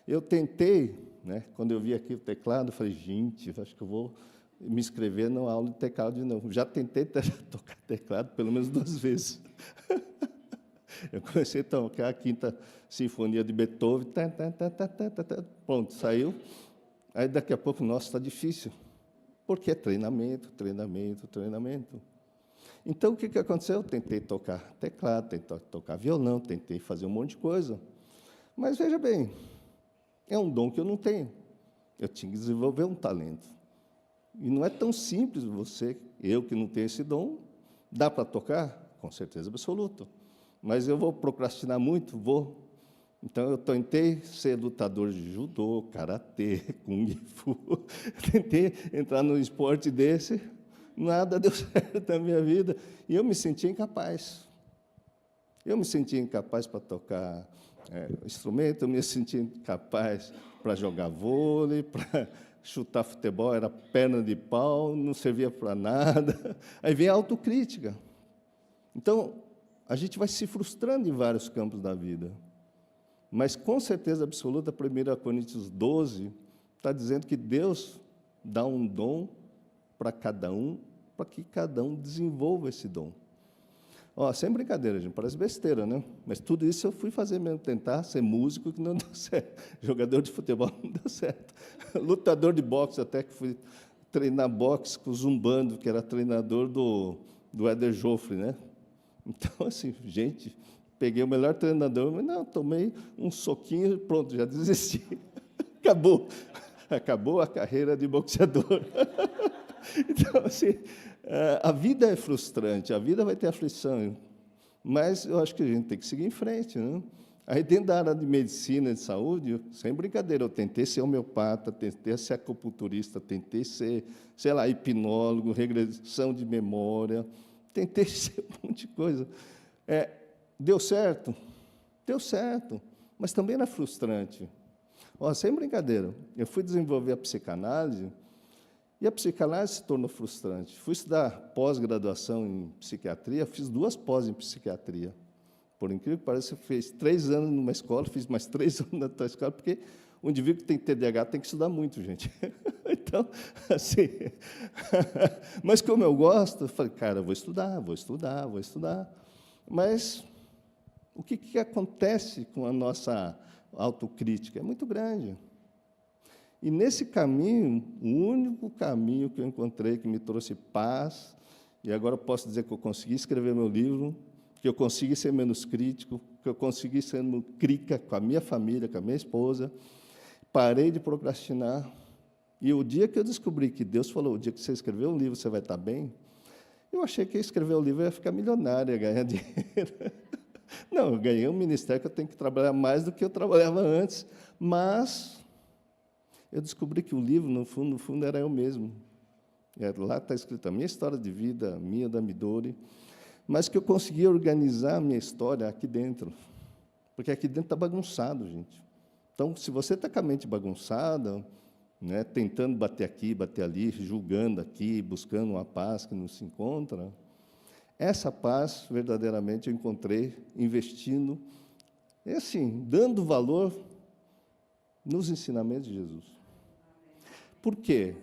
Eu tentei, né, quando eu vi aqui o teclado, eu falei, gente, acho que eu vou me inscrever na aula de teclado de novo. Já tentei tocar teclado pelo menos 2 vezes. Eu comecei a tocar a Quinta Sinfonia de Beethoven, pronto, saiu. Aí, daqui a pouco, nossa, está difícil. Porque é treinamento, treinamento, treinamento. Então, o que aconteceu? Eu tentei tocar teclado, tentei tocar violão, tentei fazer um monte de coisa. Mas, veja bem, é um dom que eu não tenho. Eu tinha que desenvolver um talento. E não é tão simples eu que não tenho esse dom, dá para tocar? Com certeza absoluta. Mas eu vou procrastinar muito? Vou. Então, eu tentei ser lutador de judô, karatê, kung fu, tentei entrar num esporte desse, nada deu certo na minha vida, e eu me sentia incapaz. Eu me sentia incapaz para tocar instrumento, eu me sentia incapaz para jogar vôlei, para chutar futebol, era perna de pau, não servia para nada. Aí vem a autocrítica. Então, a gente vai se frustrando em vários campos da vida. Mas, com certeza absoluta, 1 Coríntios 12 está dizendo que Deus dá um dom para cada um, para que cada um desenvolva esse dom. Ó, sem brincadeira, gente, parece besteira, né? Mas tudo isso eu fui fazer mesmo, tentar ser músico, que não deu certo. Jogador de futebol não deu certo. Lutador de boxe, até que fui treinar boxe com o Zumbando, que era treinador do Éder Joffre, né? Então, assim, gente, peguei o melhor treinador, mas não, tomei um soquinho e pronto, já desisti. Acabou a carreira de boxeador. Então, assim, a vida é frustrante, a vida vai ter aflição, mas eu acho que a gente tem que seguir em frente, né? Aí, dentro da área de medicina e de saúde, sem brincadeira, eu tentei ser homeopata, tentei ser acupunturista, tentei ser, sei lá, hipnólogo, regressão de memória, tentei ser um monte de coisa. Deu certo? Deu certo, mas também era frustrante. Ó, sem brincadeira, eu fui desenvolver a psicanálise, e a psicanálise se tornou frustrante. Fui estudar pós-graduação em psiquiatria, fiz 2 pós em psiquiatria. Por incrível que pareça, eu fiz 3 anos numa escola, fiz mais 3 anos na outra escola, porque o indivíduo que tem TDAH tem que estudar muito, gente. Então, assim... Mas, como eu gosto, eu falei, cara, vou estudar. Mas o que acontece com a nossa autocrítica? É muito grande. E, nesse caminho, o único caminho que eu encontrei que me trouxe paz, e agora eu posso dizer que eu consegui escrever meu livro, que eu consegui ser menos crítico, que eu consegui ser crica com a minha família, com a minha esposa, parei de procrastinar. E o dia que eu descobri que Deus falou, o dia que você escrever um livro, você vai estar bem, eu achei que escrever o livro ia ficar milionário, ia ganhar dinheiro. Não, eu ganhei um ministério que eu tenho que trabalhar mais do que eu trabalhava antes, mas eu descobri que o livro, no fundo, era eu mesmo. Lá está escrito a minha história de vida, a minha da Midori, mas que eu consegui organizar a minha história aqui dentro. Porque aqui dentro está bagunçado, gente. Então, se você está com a mente bagunçada, né, tentando bater aqui, bater ali, julgando aqui, buscando uma paz que não se encontra, essa paz, verdadeiramente, eu encontrei investindo, e assim, dando valor nos ensinamentos de Jesus. Por quê?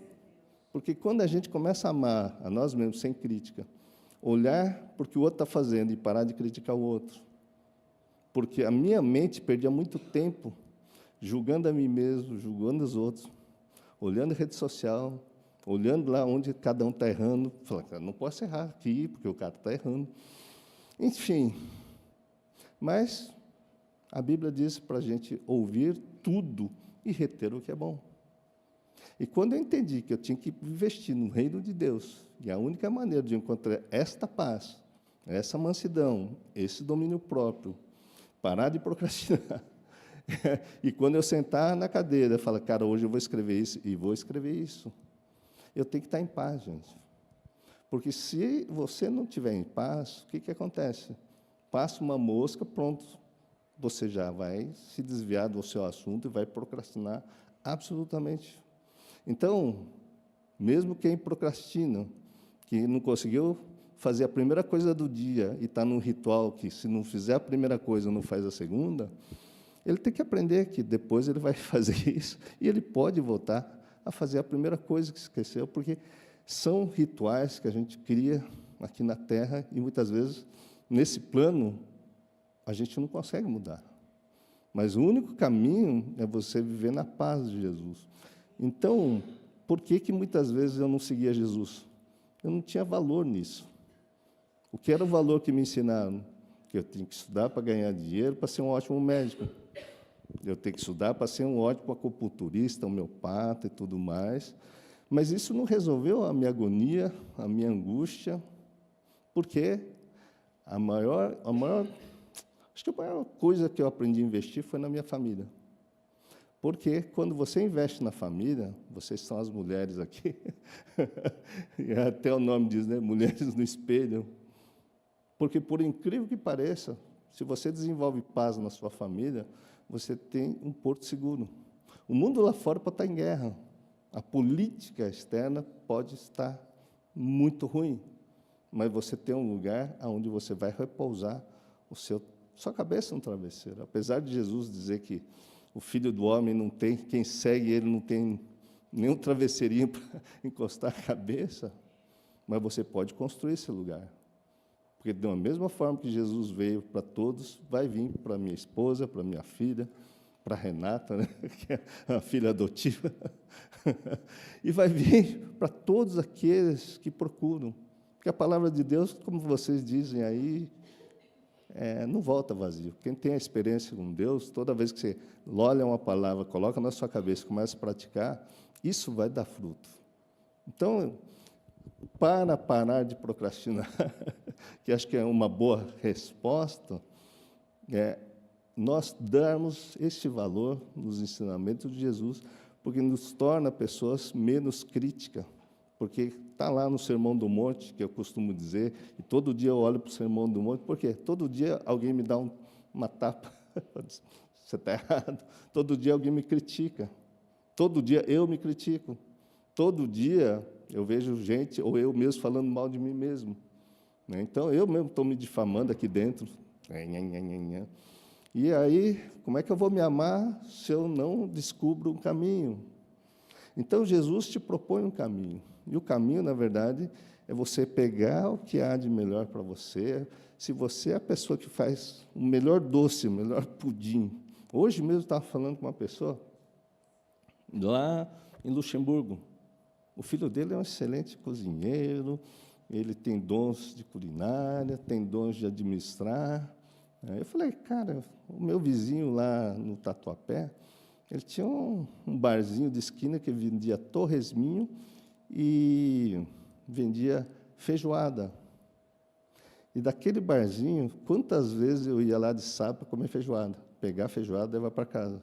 Porque quando a gente começa a amar a nós mesmos sem crítica, olhar para o que o outro está fazendo e parar de criticar o outro, porque a minha mente perdia muito tempo julgando a mim mesmo, julgando os outros, olhando a rede social, olhando lá onde cada um está errando, falando, não posso errar aqui, porque o cara está errando. Enfim, mas a Bíblia diz para a gente ouvir tudo e reter o que é bom. E quando eu entendi que eu tinha que investir no reino de Deus, e a única maneira de encontrar esta paz, essa mansidão, esse domínio próprio, parar de procrastinar, e quando eu sentar na cadeira, eu falo, cara, hoje eu vou escrever isso, e vou escrever isso. Eu tenho que estar em paz, gente. Porque se você não estiver em paz, o que acontece? Passa uma mosca, pronto, você já vai se desviar do seu assunto e vai procrastinar absolutamente. Então, mesmo quem procrastina, que não conseguiu fazer a primeira coisa do dia e está num ritual que, se não fizer a primeira coisa, não faz a segunda, ele tem que aprender que depois ele vai fazer isso e ele pode voltar a fazer a primeira coisa que esqueceu, porque são rituais que a gente cria aqui na Terra e, muitas vezes, nesse plano, a gente não consegue mudar. Mas o único caminho é você viver na paz de Jesus. Então, por que muitas vezes eu não seguia Jesus? Eu não tinha valor nisso. O que era o valor que me ensinaram? Que eu tinha que estudar para ganhar dinheiro, para ser um ótimo médico. Eu tenho que estudar para ser um ótimo acupunturista, homeopata e tudo mais. Mas isso não resolveu a minha agonia, a minha angústia, porque acho que a maior coisa que eu aprendi a investir foi na minha família. Porque quando você investe na família, vocês são as mulheres aqui, e até o nome diz, né, mulheres no espelho, porque, por incrível que pareça, se você desenvolve paz na sua família, você tem um porto seguro. O mundo lá fora pode estar em guerra. A política externa pode estar muito ruim, mas você tem um lugar onde você vai repousar sua cabeça no travesseiro. Apesar de Jesus dizer que o Filho do Homem não tem, quem segue ele não tem nenhum travesseirinho para encostar a cabeça, mas você pode construir esse lugar. Porque, da mesma forma que Jesus veio para todos, vai vir para minha esposa, para minha filha, para a Renata, né, que é a filha adotiva, e vai vir para todos aqueles que procuram. Porque a palavra de Deus, como vocês dizem aí, não volta vazio. Quem tem a experiência com Deus, toda vez que você olha uma palavra, coloca na sua cabeça e começa a praticar, isso vai dar fruto. Então, para parar de procrastinar, que acho que é uma boa resposta, nós darmos este valor nos ensinamentos de Jesus, porque nos torna pessoas menos críticas, porque está lá no Sermão do Monte, que eu costumo dizer, e todo dia eu olho para o Sermão do Monte, porque todo dia alguém me dá uma tapa, você está errado, todo dia alguém me critica, todo dia eu me critico, todo dia eu vejo gente, ou eu mesmo falando mal de mim mesmo. Né? Então, eu mesmo estou me difamando aqui dentro. E aí, como é que eu vou me amar se eu não descubro um caminho? Então, Jesus te propõe um caminho. E o caminho, na verdade, é você pegar o que há de melhor para você. Se você é a pessoa que faz o melhor doce, o melhor pudim. Hoje mesmo eu estava falando com uma pessoa lá em Luxemburgo. O filho dele é um excelente cozinheiro, ele tem dons de culinária, tem dons de administrar. Aí eu falei, cara, o meu vizinho lá no Tatuapé, ele tinha um barzinho de esquina que vendia torresminho e vendia feijoada. E daquele barzinho, quantas vezes eu ia lá de sábado para comer feijoada? Pegar a feijoada e levar para casa.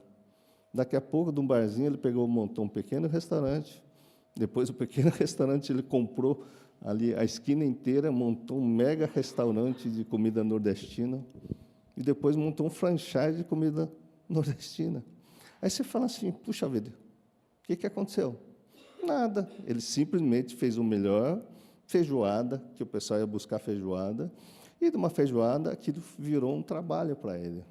Daqui a pouco, de um barzinho, ele montou um pequeno restaurante. Depois, o pequeno restaurante, ele comprou ali a esquina inteira, montou um mega restaurante de comida nordestina. e depois montou um franchise de comida nordestina. Aí você fala assim, puxa vida, o que aconteceu? Nada. Ele simplesmente fez o melhor feijoada, que o pessoal ia buscar feijoada, e de uma feijoada aquilo virou um trabalho para ele.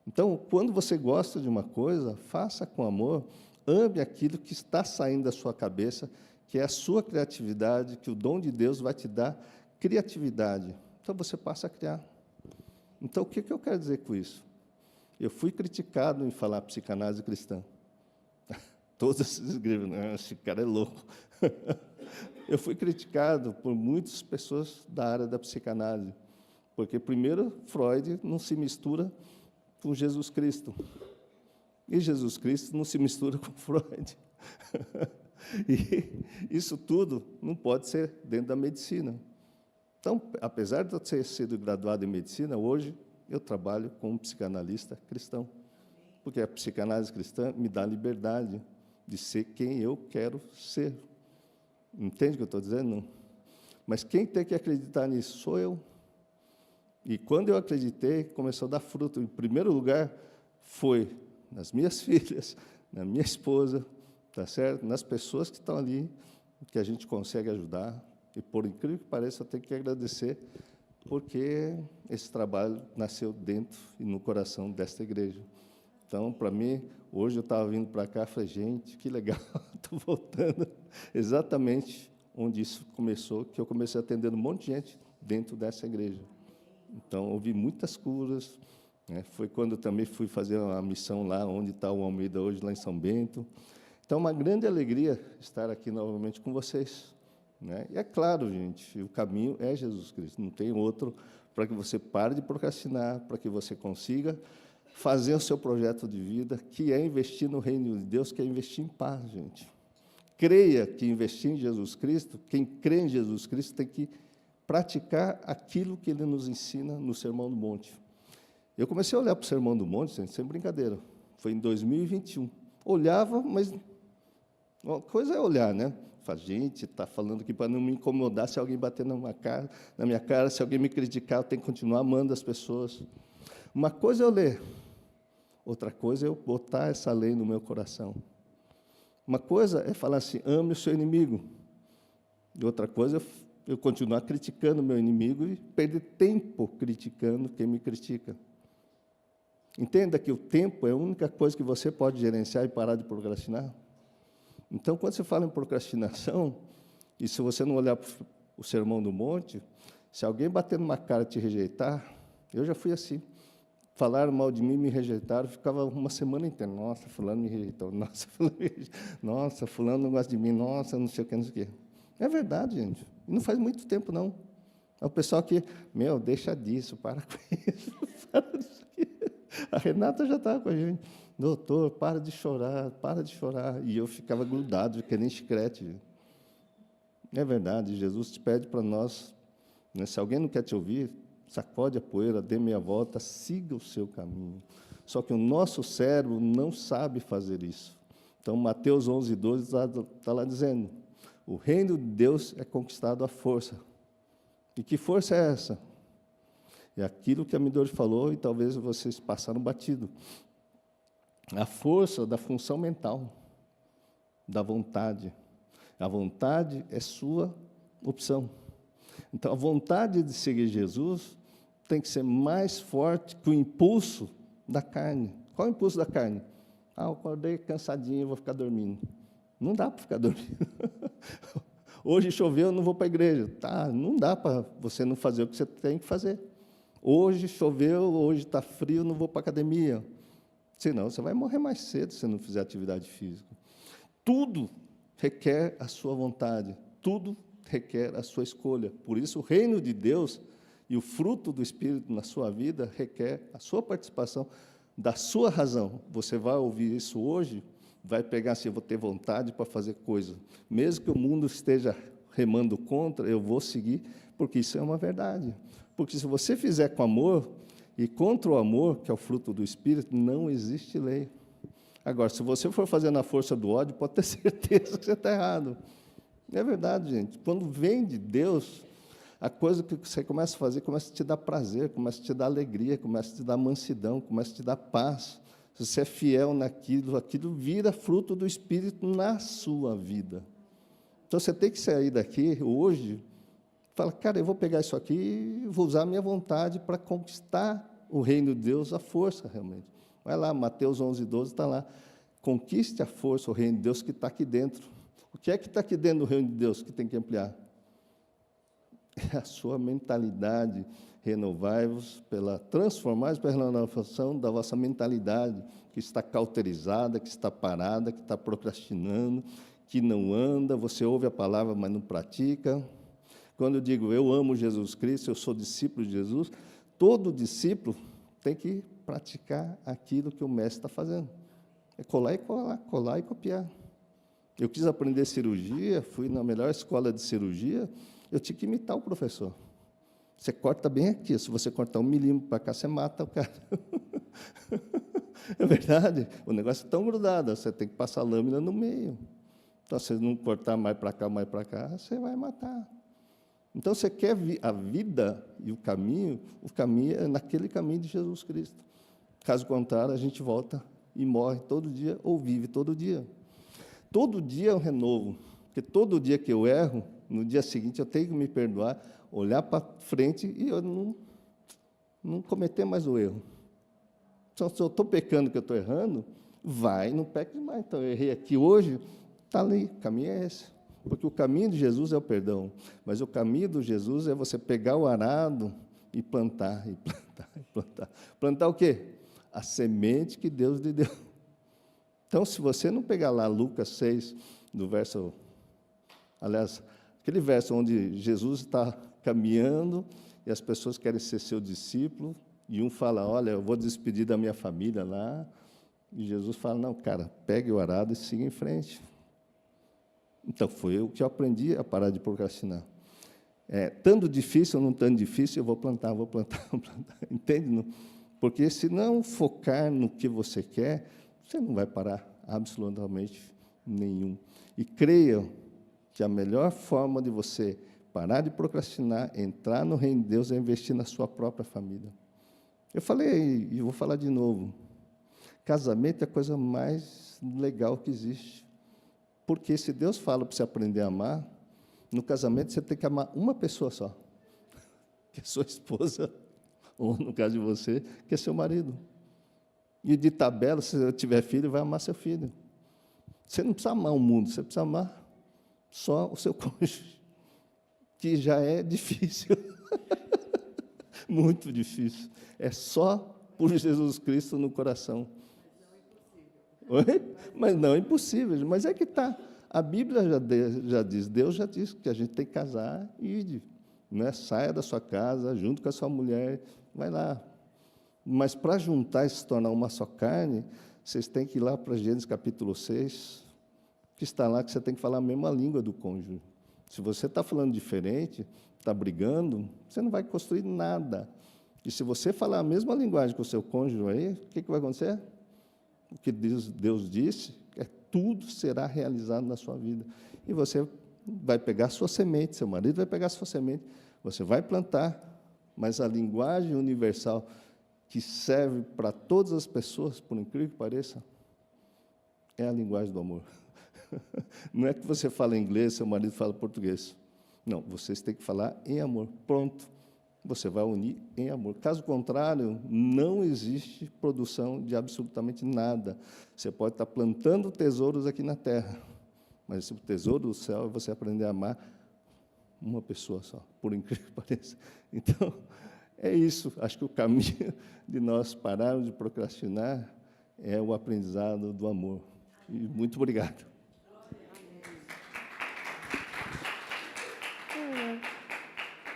Então, quando você gosta de uma coisa, faça com amor, ame aquilo que está saindo da sua cabeça, que é a sua criatividade, que o dom de Deus vai te dar criatividade. Então, você passa a criar. Então, o que eu quero dizer com isso? Eu fui criticado em falar psicanálise cristã. Todos esses igrejas, esse cara é louco. Eu fui criticado por muitas pessoas da área da psicanálise, porque, primeiro, Freud não se mistura com Jesus Cristo. E Jesus Cristo não se mistura com Freud. E isso tudo não pode ser dentro da medicina. Então, apesar de eu ter sido graduado em medicina, hoje eu trabalho como psicanalista cristão, porque a psicanálise cristã me dá liberdade de ser quem eu quero ser. Entende o que eu estou dizendo? Mas quem tem que acreditar nisso sou eu. E quando eu acreditei, começou a dar fruto. Em primeiro lugar, foi nas minhas filhas, na minha esposa, tá certo? Nas pessoas que estão ali, que a gente consegue ajudar. E, por incrível que pareça, eu tenho que agradecer, porque esse trabalho nasceu dentro e no coração desta igreja. Então, para mim, hoje eu estava vindo para cá e falei, gente, que legal, estou voltando exatamente onde isso começou, que eu comecei atendendo um monte de gente dentro dessa igreja. Então, houve muitas curas, né? Foi quando eu também fui fazer uma missão lá, onde está o Almeida hoje, lá em São Bento. Então, uma grande alegria estar aqui novamente com vocês, né? E é claro, gente, o caminho é Jesus Cristo, não tem outro, para que você pare de procrastinar, para que você consiga fazer o seu projeto de vida, que é investir no reino de Deus, que é investir em paz, gente. Creia que investir em Jesus Cristo, quem crê em Jesus Cristo tem que praticar aquilo que ele nos ensina no Sermão do Monte. Eu comecei a olhar para o Sermão do Monte, gente, sem brincadeira, foi em 2021. Olhava, mas uma coisa é olhar, né? Fala, gente, está falando aqui para não me incomodar, se alguém bater na minha cara, se alguém me criticar, eu tenho que continuar amando as pessoas. Uma coisa é eu ler, outra coisa é eu botar essa lei no meu coração. Uma coisa é falar assim, ame o seu inimigo. E outra coisa é eu continuar criticando o meu inimigo e perder tempo criticando quem me critica. Entenda que o tempo é a única coisa que você pode gerenciar e parar de procrastinar. Então, quando você fala em procrastinação, e se você não olhar para o Sermão do Monte, se alguém bater numa cara e te rejeitar, eu já fui assim. Falaram mal de mim, me rejeitaram, ficava uma semana inteira. Nossa, fulano me rejeitou. Nossa, fulano não gosta de mim. Nossa, não sei o que, não sei o quê. É verdade, gente. E não faz muito tempo, não. É o pessoal que, deixa disso, para com isso. Para disso aqui. A Renata já estava com a gente. Doutor, para de chorar, para de chorar. E eu ficava grudado, que nem chiclete. É verdade, Jesus te pede para nós, né, se alguém não quer te ouvir, sacode a poeira, dê meia volta, siga o seu caminho. Só que o nosso cérebro não sabe fazer isso. Então, Mateus 11:12 está lá dizendo, o reino de Deus é conquistado à força. E que força é essa? É aquilo que a Midori falou, e talvez vocês passaram batido. A força da função mental, da vontade. A vontade é sua opção. Então, a vontade de seguir Jesus tem que ser mais forte que o impulso da carne. Qual é o impulso da carne? Eu acordei cansadinho, vou ficar dormindo. Não dá para ficar dormindo. Hoje choveu, não vou para a igreja. Não dá para você não fazer o que você tem que fazer. Hoje choveu, hoje está frio, não vou para a academia. Senão você vai morrer mais cedo se não fizer atividade física. Tudo requer a sua vontade, tudo requer a sua escolha. Por isso, o reino de Deus e o fruto do Espírito na sua vida requer a sua participação, da sua razão. Você vai ouvir isso hoje, vai pegar assim, eu vou ter vontade para fazer coisa. Mesmo que o mundo esteja remando contra, eu vou seguir, porque isso é uma verdade. Porque se você fizer com amor, e contra o amor, que é o fruto do Espírito, não existe lei. Agora, se você for fazer na força do ódio, pode ter certeza que você está errado. É verdade, gente. Quando vem de Deus, A coisa que você começa a fazer começa a te dar prazer, começa a te dar alegria, começa a te dar mansidão, começa a te dar paz. Se você é fiel naquilo, aquilo vira fruto do Espírito na sua vida. Então, você tem que sair daqui hoje, fala, cara, eu vou pegar isso aqui e vou usar a minha vontade para conquistar o reino de Deus, a força, realmente. Vai lá, Mateus 11:12 está lá. Conquiste a força, o reino de Deus que está aqui dentro. O que é que está aqui dentro do reino de Deus que tem que ampliar? É a sua mentalidade. Renovai-vos transformai-vos pela renovação da vossa mentalidade, que está cauterizada, que está parada, que está procrastinando, que não anda, você ouve a palavra, mas não pratica. Quando eu digo, eu amo Jesus Cristo, eu sou discípulo de Jesus, todo discípulo tem que praticar aquilo que o mestre está fazendo. É colar e colar, colar e copiar. Eu quis aprender cirurgia, fui na melhor escola de cirurgia, eu tinha que imitar o professor. Você corta bem aqui, se você cortar 1 milímetro para cá, você mata o cara. É verdade, o negócio é tão grudado, você tem que passar a lâmina no meio. Então, se não cortar mais para cá, você vai matar. Então, você quer a vida e o caminho é naquele caminho de Jesus Cristo. Caso contrário, a gente volta e morre todo dia ou vive todo dia. Todo dia é um renovo, porque todo dia que eu erro, no dia seguinte eu tenho que me perdoar, olhar para frente e eu não cometer mais o erro. Então, se eu estou pecando, que eu estou errando, não peque mais. Então, eu errei aqui hoje, está ali, o caminho é esse. Porque o caminho de Jesus é o perdão, mas o caminho de Jesus é você pegar o arado e plantar, e plantar, e plantar. Plantar o quê? A semente que Deus lhe deu. Então, se você não pegar lá Lucas 6, aquele verso onde Jesus está caminhando e as pessoas querem ser seu discípulo, e um fala, olha, eu vou despedir da minha família lá, e Jesus fala, não, cara, pegue o arado e siga em frente. Então, foi o que eu aprendi a parar de procrastinar. Tanto difícil ou não tanto difícil, eu vou plantar, vou plantar. Entende? Não? Porque se não focar no que você quer, você não vai parar absolutamente nenhum. E creia que a melhor forma de você parar de procrastinar, entrar no reino de Deus, é investir na sua própria família. Eu falei, e vou falar de novo, casamento é a coisa mais legal que existe. Porque se Deus fala para você aprender a amar, no casamento você tem que amar uma pessoa só, que é sua esposa, ou no caso de você, que é seu marido. E de tabela, se você tiver filho, vai amar seu filho. Você não precisa amar o mundo, você precisa amar só o seu cônjuge, que já é difícil. Muito difícil. É só por Jesus Cristo no coração. Oi? Mas não é impossível. Mas é que está. A Bíblia já diz, Deus já diz que a gente tem que casar e saia da sua casa, junto com a sua mulher, vai lá. Mas para juntar e se tornar uma só carne, vocês têm que ir lá para Gênesis capítulo 6, que está lá que você tem que falar a mesma língua do cônjuge. Se você está falando diferente, está brigando, você não vai construir nada. E se você falar a mesma linguagem com o seu cônjuge aí, o que vai acontecer? O que Deus disse, tudo será realizado na sua vida. E você vai pegar a sua semente, seu marido vai pegar a sua semente, você vai plantar, mas a linguagem universal que serve para todas as pessoas, por incrível que pareça, é a linguagem do amor. Não é que você fala inglês, seu marido fala português. Não, vocês têm que falar em amor. Pronto. Você vai unir em amor. Caso contrário, não existe produção de absolutamente nada. Você pode estar plantando tesouros aqui na terra, mas o tesouro do céu é você aprender a amar uma pessoa só, por incrível que pareça. Então, é isso. Acho que o caminho de nós pararmos de procrastinar é o aprendizado do amor. E muito obrigado.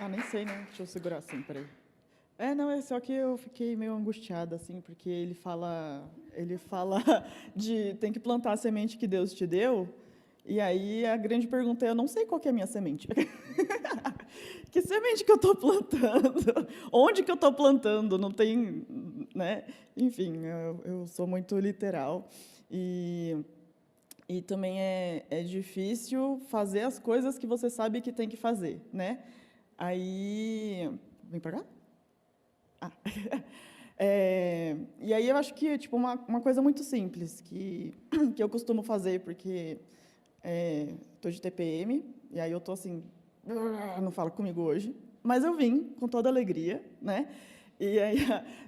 Nem sei, né? Deixa eu segurar assim, peraí. Não, é só que eu fiquei meio angustiada, assim, porque ele fala de tem que plantar a semente que Deus te deu, e aí a grande pergunta é, eu não sei qual que é a minha semente. Que semente que eu estou plantando? Onde que eu estou plantando? Não tem, né? Enfim, eu sou muito literal, e também é difícil fazer as coisas que você sabe que tem que fazer, né? Aí, vem para cá? Ah. E aí eu acho que tipo uma coisa muito simples que eu costumo fazer, porque estou de TPM, e aí eu estou assim, não fala comigo hoje, mas eu vim com toda alegria, né? E aí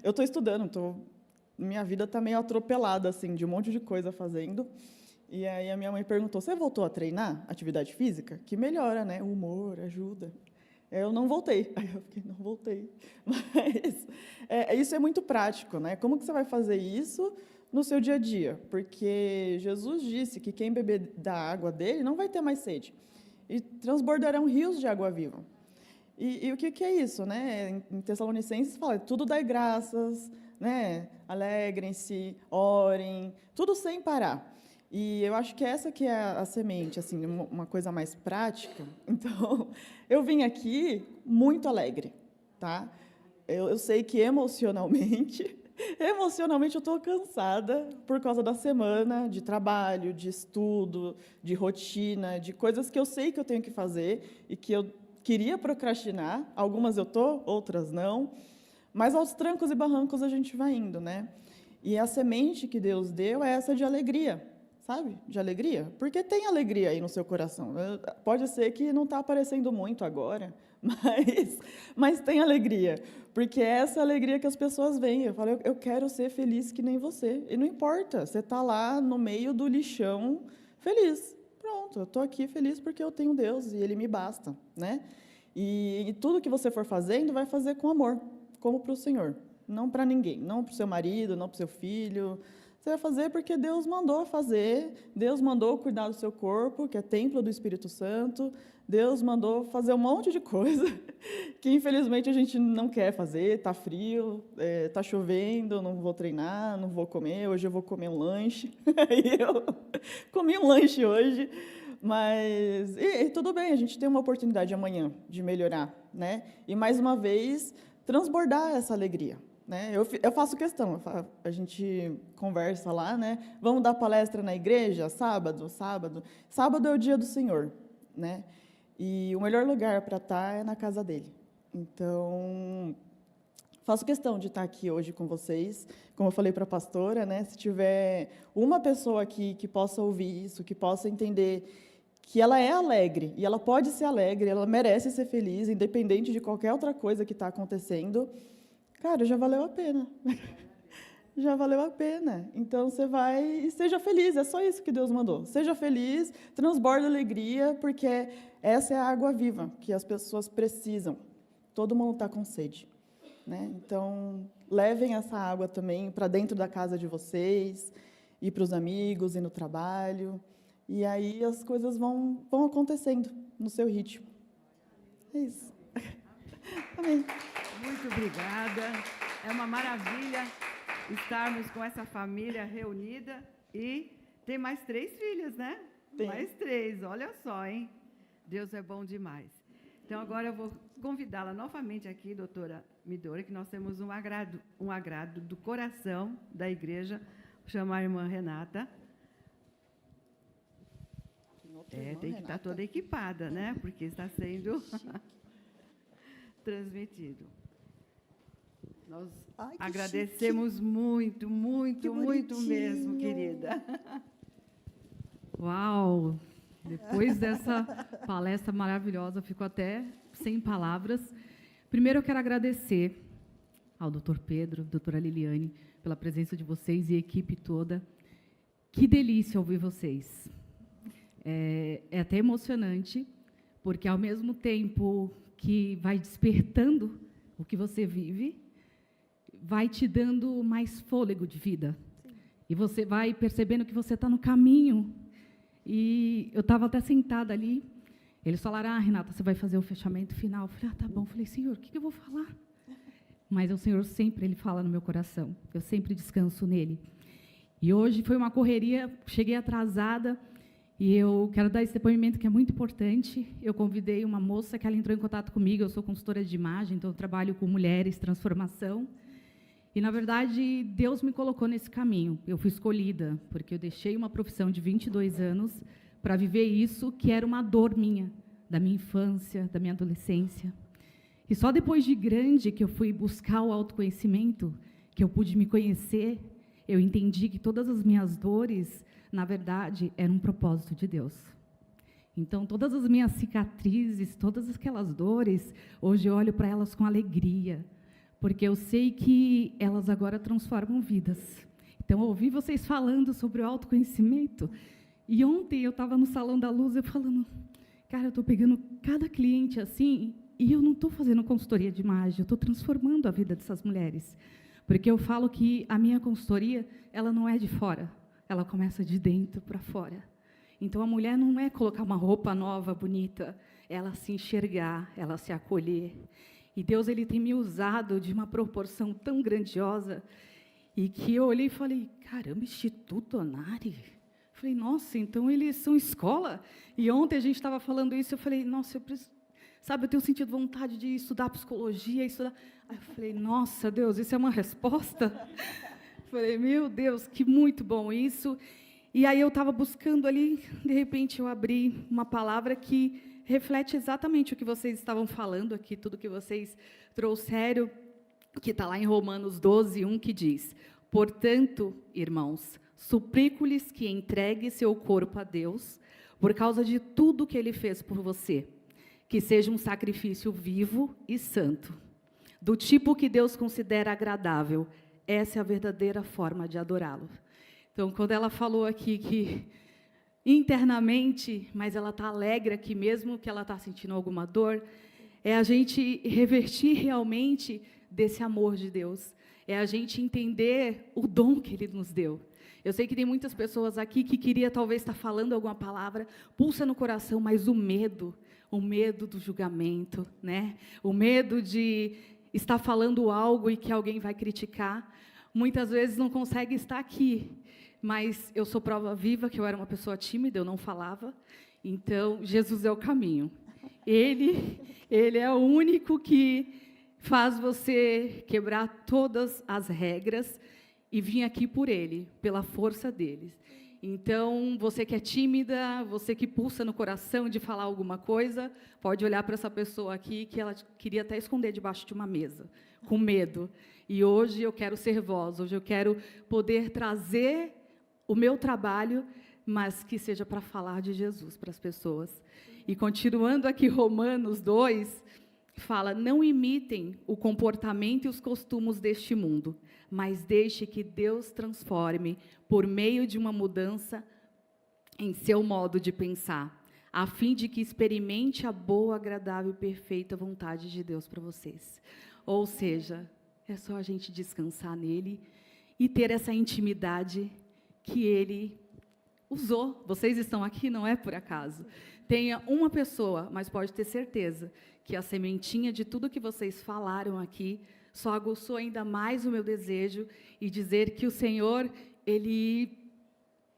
eu estou estudando, minha vida está meio atropelada, assim, de um monte de coisa fazendo. E aí a minha mãe perguntou, você voltou a treinar atividade física? Que melhora, né? O humor, ajuda. Eu não voltei. Aí eu fiquei, não voltei. Mas isso é muito prático, né? Como que você vai fazer isso no seu dia a dia? Porque Jesus disse que quem beber da água dele não vai ter mais sede. E transbordarão rios de água viva. E o que é isso, né? Em Tessalonicenses fala, tudo dai graças, né? Alegrem-se, orem, tudo sem parar. E eu acho que essa que é a semente, assim, uma coisa mais prática. Então, eu vim aqui muito alegre, tá? Eu sei que emocionalmente eu estou cansada por causa da semana de trabalho, de estudo, de rotina, de coisas que eu sei que eu tenho que fazer e que eu queria procrastinar. Algumas eu estou, outras não. Mas aos trancos e barrancos a gente vai indo, né? E a semente que Deus deu é essa de alegria. Sabe? De alegria. Porque tem alegria aí no seu coração. Pode ser que não está aparecendo muito agora, mas tem alegria. Porque é essa alegria que as pessoas veem. Eu falo, eu quero ser feliz que nem você. E não importa, você está lá no meio do lixão feliz. Pronto, eu estou aqui feliz porque eu tenho Deus e Ele me basta, né? E tudo que você for fazendo, vai fazer com amor, como para o Senhor. Não para ninguém, não para o seu marido, não para o seu filho. Você vai fazer porque Deus mandou fazer, Deus mandou cuidar do seu corpo, que é templo do Espírito Santo, Deus mandou fazer um monte de coisa que, infelizmente, a gente não quer fazer, está frio, está chovendo, não vou treinar, não vou comer, hoje eu vou comer um lanche. Aí eu comi um lanche hoje, mas e tudo bem, a gente tem uma oportunidade amanhã de melhorar, né? E, mais uma vez, transbordar essa alegria. Né? Eu faço questão, a gente conversa lá, né? Vamos dar palestra na igreja, sábado. Sábado é o dia do Senhor, né? E o melhor lugar para estar é na casa dele. Então, faço questão de estar aqui hoje com vocês, como eu falei para a pastora, né? Se tiver uma pessoa aqui que possa ouvir isso, que possa entender que ela é alegre, e ela pode ser alegre, ela merece ser feliz, independente de qualquer outra coisa que está acontecendo, cara, já valeu a pena. Já valeu a pena. Então, você vai e seja feliz. É só isso que Deus mandou. Seja feliz, transborde alegria, porque essa é a água viva que as pessoas precisam. Todo mundo está com sede, né? Então, levem essa água também para dentro da casa de vocês, e para os amigos, e no trabalho. E aí as coisas vão acontecendo no seu ritmo. É isso. Amém. Muito obrigada. É uma maravilha estarmos com essa família reunida e tem mais 3 filhas, né? Tem. Mais 3, olha só, hein? Deus é bom demais. Então, agora eu vou convidá-la novamente aqui, doutora Midori, que nós temos um agrado do coração da igreja, vou chamar a irmã Renata. Tem que estar toda equipada, né? Porque está sendo transmitido. Nós agradecemos muito, muito, muito mesmo, querida. Uau! Depois dessa palestra maravilhosa, eu fico até sem palavras. Primeiro, eu quero agradecer ao doutor Pedro, doutora Liliane, pela presença de vocês e a equipe toda. Que delícia ouvir vocês. É até emocionante, porque, ao mesmo tempo que vai despertando o que você vive, vai te dando mais fôlego de vida. Sim. E você vai percebendo que você está no caminho. E eu estava até sentada ali, eles falaram, Renata, você vai fazer o fechamento final. Eu falei, tá bom. Eu falei, Senhor, o que eu vou falar? Mas o Senhor sempre, Ele fala no meu coração. Eu sempre descanso nele. E hoje foi uma correria, cheguei atrasada, e eu quero dar esse depoimento que é muito importante. Eu convidei uma moça que ela entrou em contato comigo, eu sou consultora de imagem, então eu trabalho com mulheres, transformação. E, na verdade, Deus me colocou nesse caminho. Eu fui escolhida, porque eu deixei uma profissão de 22 anos para viver isso, que era uma dor minha, da minha infância, da minha adolescência. E só depois de grande que eu fui buscar o autoconhecimento, que eu pude me conhecer, eu entendi que todas as minhas dores, na verdade, eram um propósito de Deus. Então, todas as minhas cicatrizes, todas aquelas dores, hoje eu olho para elas com alegria, porque eu sei que elas agora transformam vidas. Então, eu ouvi vocês falando sobre o autoconhecimento, e ontem eu estava no Salão da Luz, eu falando, cara, eu estou pegando cada cliente assim, e eu não estou fazendo consultoria de imagem, eu estou transformando a vida dessas mulheres. Porque eu falo que a minha consultoria, ela não é de fora, ela começa de dentro para fora. Então, a mulher não é colocar uma roupa nova, bonita, ela se enxergar, ela se acolher. E Deus, ele tem me usado de uma proporção tão grandiosa, e que eu olhei e falei, caramba, Instituto Onari? Falei, nossa, então eles são escola? E ontem a gente estava falando isso, eu falei, nossa, eu tenho sentido vontade de estudar psicologia, estudar... Aí eu falei, nossa, Deus, isso é uma resposta? Falei, meu Deus, que muito bom isso. E aí eu estava buscando ali, de repente eu abri uma palavra que reflete exatamente o que vocês estavam falando aqui, tudo que vocês trouxeram, que está lá em Romanos 12, 1, que diz, portanto, irmãos, suplico-lhes que entregue seu corpo a Deus, por causa de tudo que Ele fez por você, que seja um sacrifício vivo e santo, do tipo que Deus considera agradável. Essa é a verdadeira forma de adorá-lo. Então, quando ela falou aqui que internamente, mas ela está alegre aqui mesmo, que ela está sentindo alguma dor, é a gente revertir realmente desse amor de Deus, é a gente entender o dom que Ele nos deu. Eu sei que tem muitas pessoas aqui que queria talvez estar falando alguma palavra, pulsa no coração, mas o medo do julgamento, né? O medo de estar falando algo e que alguém vai criticar, muitas vezes não consegue estar aqui, mas eu sou prova viva que eu era uma pessoa tímida, eu não falava, então Jesus é o caminho. Ele é o único que faz você quebrar todas as regras e vir aqui por Ele, pela força dele. Então, você que é tímida, você que pulsa no coração de falar alguma coisa, pode olhar para essa pessoa aqui que ela queria até esconder debaixo de uma mesa, com medo. E hoje eu quero ser voz, hoje eu quero poder trazer o meu trabalho, mas que seja para falar de Jesus para as pessoas. E continuando aqui, Romanos 2, fala, não imitem o comportamento e os costumes deste mundo, mas deixe que Deus transforme por meio de uma mudança em seu modo de pensar, a fim de que experimente a boa, agradável e perfeita vontade de Deus para vocês. Ou seja, é só a gente descansar nele e ter essa intimidade que Ele usou. Vocês estão aqui, não é por acaso. Tenha uma pessoa, mas pode ter certeza que a sementinha de tudo que vocês falaram aqui só aguçou ainda mais o meu desejo e dizer que o Senhor, Ele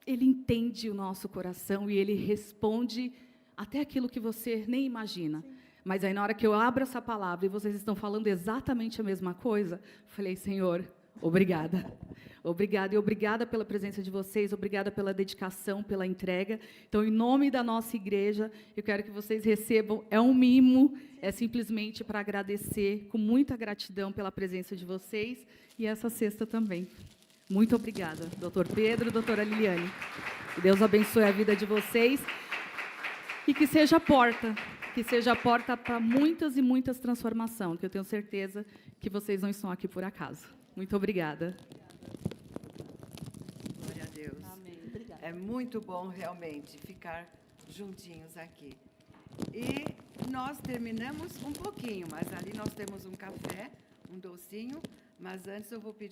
entende o nosso coração e Ele responde até aquilo que você nem imagina. Mas aí, na hora que eu abro essa palavra e vocês estão falando exatamente a mesma coisa, falei, Senhor, obrigada. Obrigada, e obrigada pela presença de vocês, obrigada pela dedicação, pela entrega. Então, em nome da nossa igreja, eu quero que vocês recebam, é um mimo, é simplesmente para agradecer, com muita gratidão pela presença de vocês, e essa cesta também. Muito obrigada, doutor Pedro, doutora Liliane. Que Deus abençoe a vida de vocês, e que seja a porta para muitas e muitas transformações, que eu tenho certeza que vocês não estão aqui por acaso. Muito obrigada. Glória a Deus. Amém. Obrigada. É muito bom, realmente, ficar juntinhos aqui. E nós terminamos um pouquinho, mas ali nós temos um café, um docinho, mas antes eu vou pedir